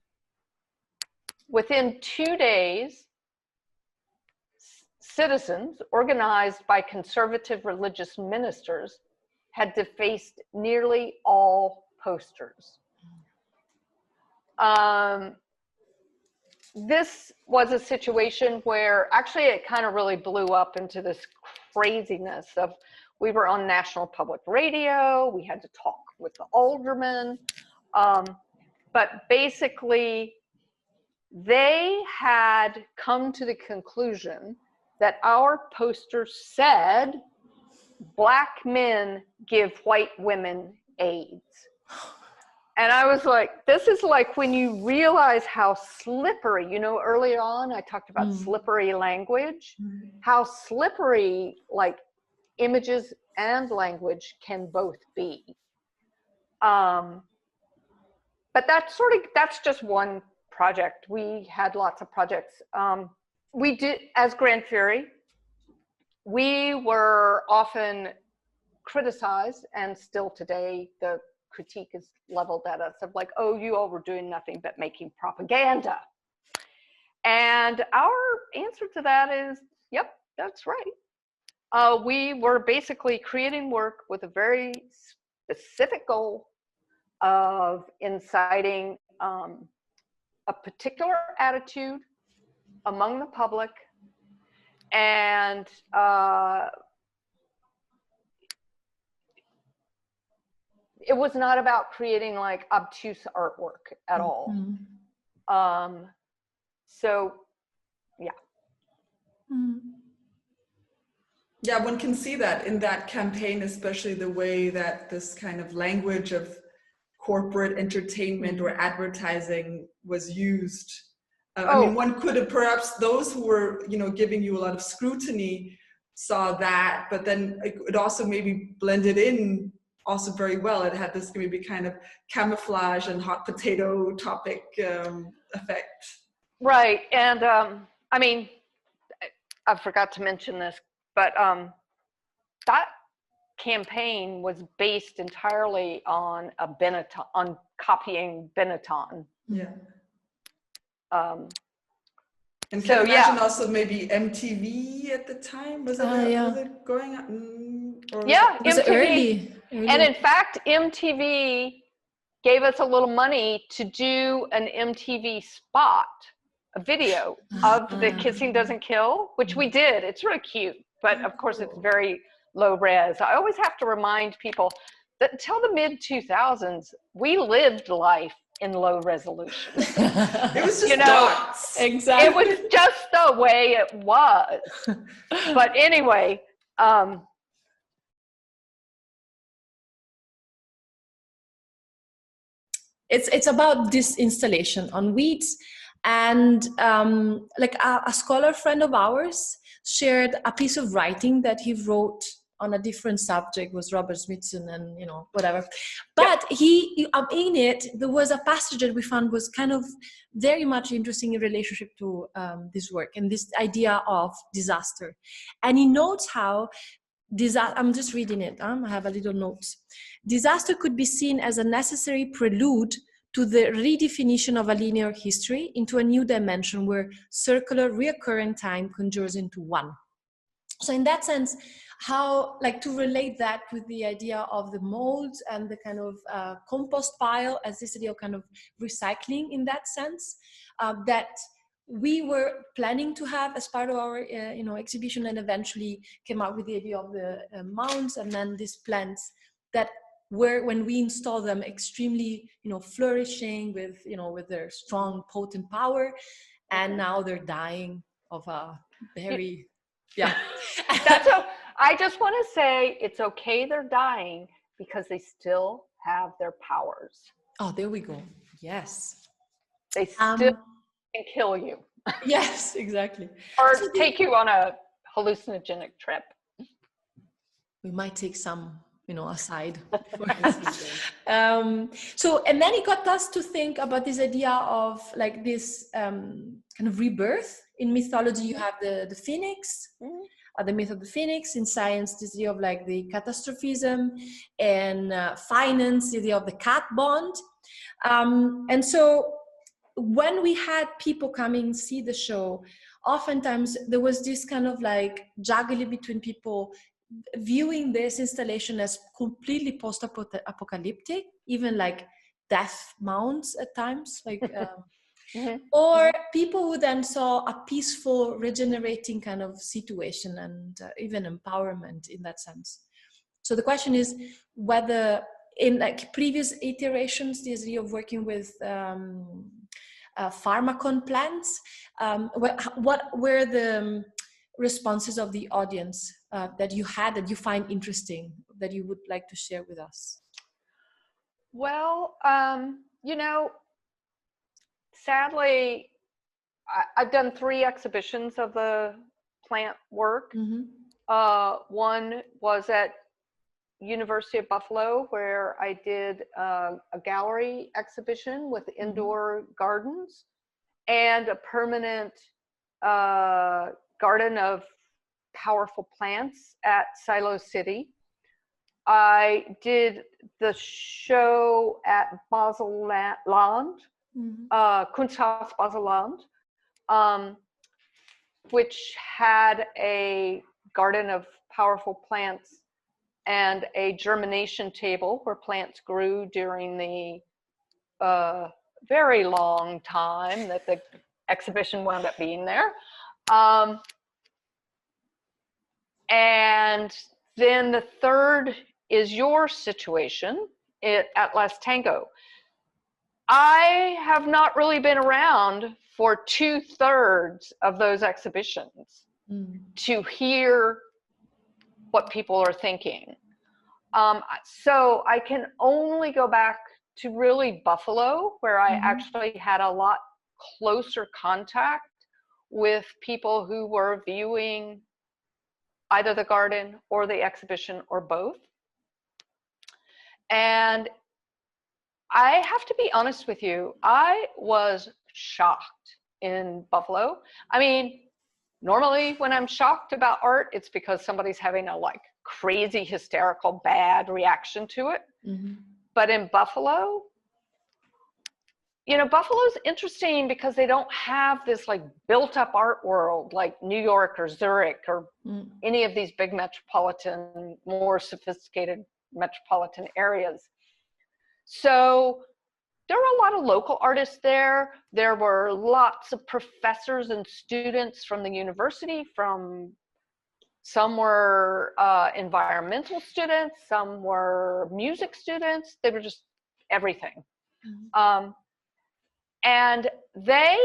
Within 2 days, citizens organized by conservative religious ministers had defaced nearly all posters. This was a situation where actually it kind of really blew up into this craziness of, we were on national public radio, we had to talk with the aldermen, but basically they had come to the conclusion that our poster said Black men give white women AIDS. And I was like, this is like when you realize how slippery, you know, early on I talked about slippery language, how slippery like images and language can both be. But that's just one project. We had lots of projects. We did, as Gran Fury, we were often criticized, and still today the critique is leveled at us of like, oh, you all were doing nothing but making propaganda. And our answer to that is, yep, that's right. We were basically creating work with a very specific goal of inciting a particular attitude among the public, and it was not about creating like obtuse artwork at all. So, yeah. Yeah, one can see that in that campaign, especially the way that this kind of language of corporate entertainment or advertising was used. I mean, one could have, perhaps those who were, you know, giving you a lot of scrutiny saw that, but then it also maybe blended in also very well. It had this maybe kind of camouflage and hot potato topic effect. Right, and I mean, I forgot to mention this, but that campaign was based entirely on a Benetton, on copying Benetton. Yeah. And so, can you imagine also maybe MTV at the time? Was it, was it going on? Yeah, was MTV. It early. And in fact, MTV gave us a little money to do an MTV spot, a video of the Kissing Doesn't Kill, which we did. It's really cute, but of course it's very low res. I always have to remind people that until the mid 2000s, we lived life in low resolution. It was just, you know, dots. Exactly. It was just the way it was. But anyway, it's about this installation on weeds. And like a scholar friend of ours shared a piece of writing that he wrote on a different subject, was Robert Smithson and, you know, whatever. But he in it, there was a passage that we found was kind of very much interesting in relationship to this work and this idea of disaster. And he notes how I'm just reading it. I have a little notes. Disaster could be seen as a necessary prelude to the redefinition of a linear history into a new dimension where circular reoccurring time conjures into one. So in that sense, how, like, to relate that with the idea of the molds and the kind of compost pile as this idea of kind of recycling in that sense, that we were planning to have as part of our exhibition, and eventually came up with the idea of the mounds and then these plants that were, when we install them, extremely flourishing with with their strong potent power, and now they're dying of a very I just want to say it's okay they're dying because they still have their powers. Oh, there we go. Yes. They still can kill you. Yes, exactly. Or take you on a hallucinogenic trip. We might take some, aside. So, and then it got us to think about this idea of like this kind of rebirth. In mythology, you have the phoenix, the myth of the phoenix. In science, this idea of like the catastrophism, and finance, the idea of the cat bond. And so when we had people coming see the show, oftentimes there was this kind of like juggling between people viewing this installation as completely post-apocalyptic, even like death mounts at times, like or people who then saw a peaceful regenerating kind of situation and even empowerment in that sense. So the question is whether in like previous iterations, the idea of working with pharmacon plants, what were the responses of the audience that you had, that you find interesting, that you would like to share with us? Well, sadly, I've done 3 exhibitions of the plant work. One was at University of Buffalo, where I did a gallery exhibition with indoor gardens and a permanent garden of powerful plants at Silo City. I did the show at Baselland, Kunsthaus Baselland, which had a garden of powerful plants and a germination table where plants grew during the very long time that the exhibition wound up being there. And then the third is your situation at Last Tango. I have not really been around for 2/3 of those exhibitions to hear what people are thinking. So I can only go back to really Buffalo, where I actually had a lot closer contact with people who were viewing either the garden or the exhibition or both. And I have to be honest with you, I was shocked in Buffalo. I mean, normally when I'm shocked about art, it's because somebody's having a like crazy, hysterical, bad reaction to it. But in Buffalo, Buffalo's interesting because they don't have this like built up art world like New York or Zurich or any of these big metropolitan, more sophisticated metropolitan areas. So there were a lot of local artists there. There were lots of professors and students from the university, some were environmental students, some were music students. They were just everything. And they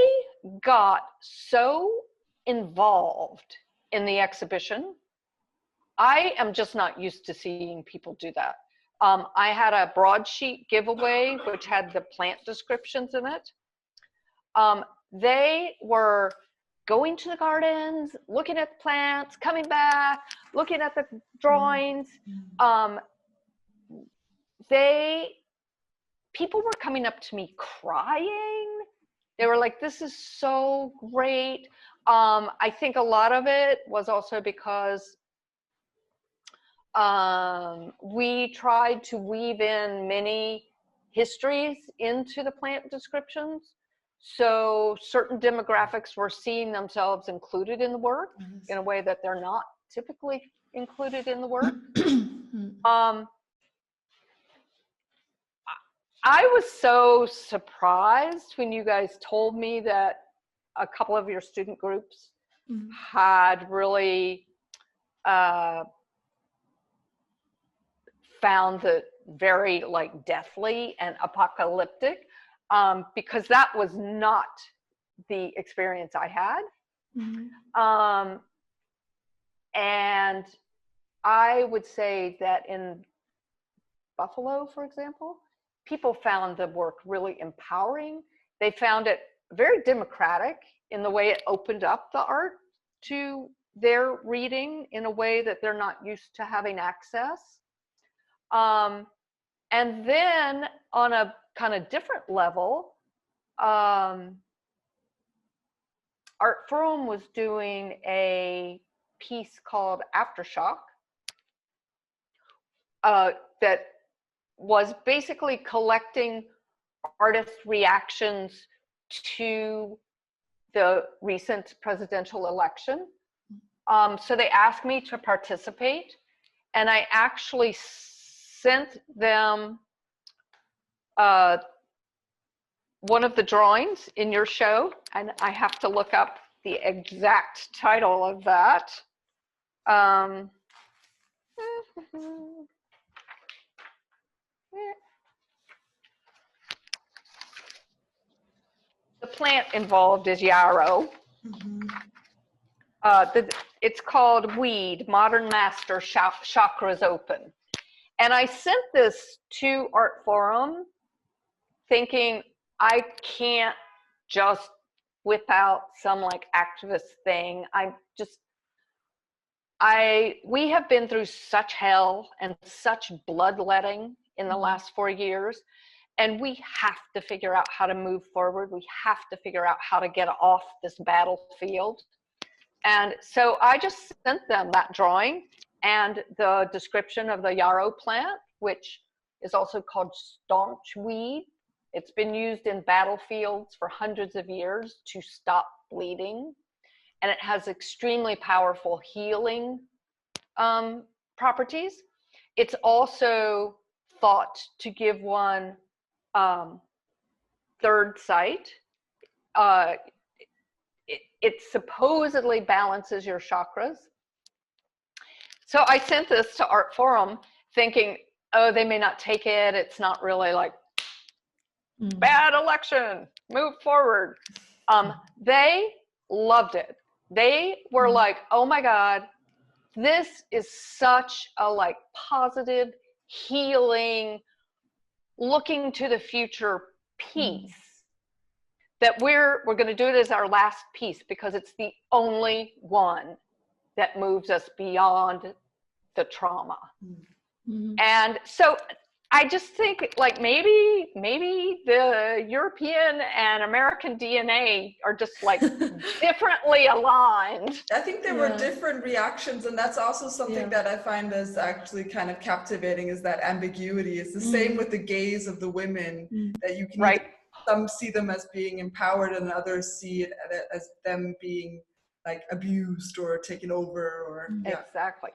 got so involved in the exhibition. I am just not used to seeing people do that. I had a broadsheet giveaway, which had the plant descriptions in it. They were going to the gardens, looking at the plants, coming back, looking at the drawings. People were coming up to me crying. They were like, this is so great. I think a lot of it was also because we tried to weave in many histories into the plant descriptions. So certain demographics were seeing themselves included in the work in a way that they're not typically included in the work. I was so surprised when you guys told me that a couple of your student groups had really found it very like deathly and apocalyptic, because that was not the experience I had. And I would say that in Buffalo, for example, people found the work really empowering. They found it very democratic in the way it opened up the art to their reading in a way that they're not used to having access. And then on a kind of different level, Art Forum was doing a piece called Aftershock that was basically collecting artists' reactions to the recent presidential election. So they asked me to participate, and I actually sent them one of the drawings in your show, and I have to look up the exact title of that. The plant involved is yarrow. It's called Weed, Modern Master Chakras Open. And I sent this to Art Forum thinking I can't just whip out some like activist thing. We have been through such hell and such bloodletting in the last 4 years. And we have to figure out how to move forward. We have to figure out how to get off this battlefield. And so I just sent them that drawing and the description of the yarrow plant, which is also called staunch weed. It's been used in battlefields for hundreds of years to stop bleeding. And it has extremely powerful healing properties. It's also thought to give one third sight. It supposedly balances your chakras. So I sent this to Art Forum thinking, oh, they may not take it. It's not really like bad election, move forward. They loved it. They were like, oh my God, this is such a like positive, healing, looking to the future piece that we're going to do it as our last piece because it's the only one that moves us beyond the trauma. And so I just think like maybe the European and American DNA are just like differently aligned. I think there were different reactions, and that's also something that I find is actually kind of captivating, is that ambiguity. It's the same with the gaze of the women, that you can some see them as being empowered and others see it as them being like abused or taken over or Exactly.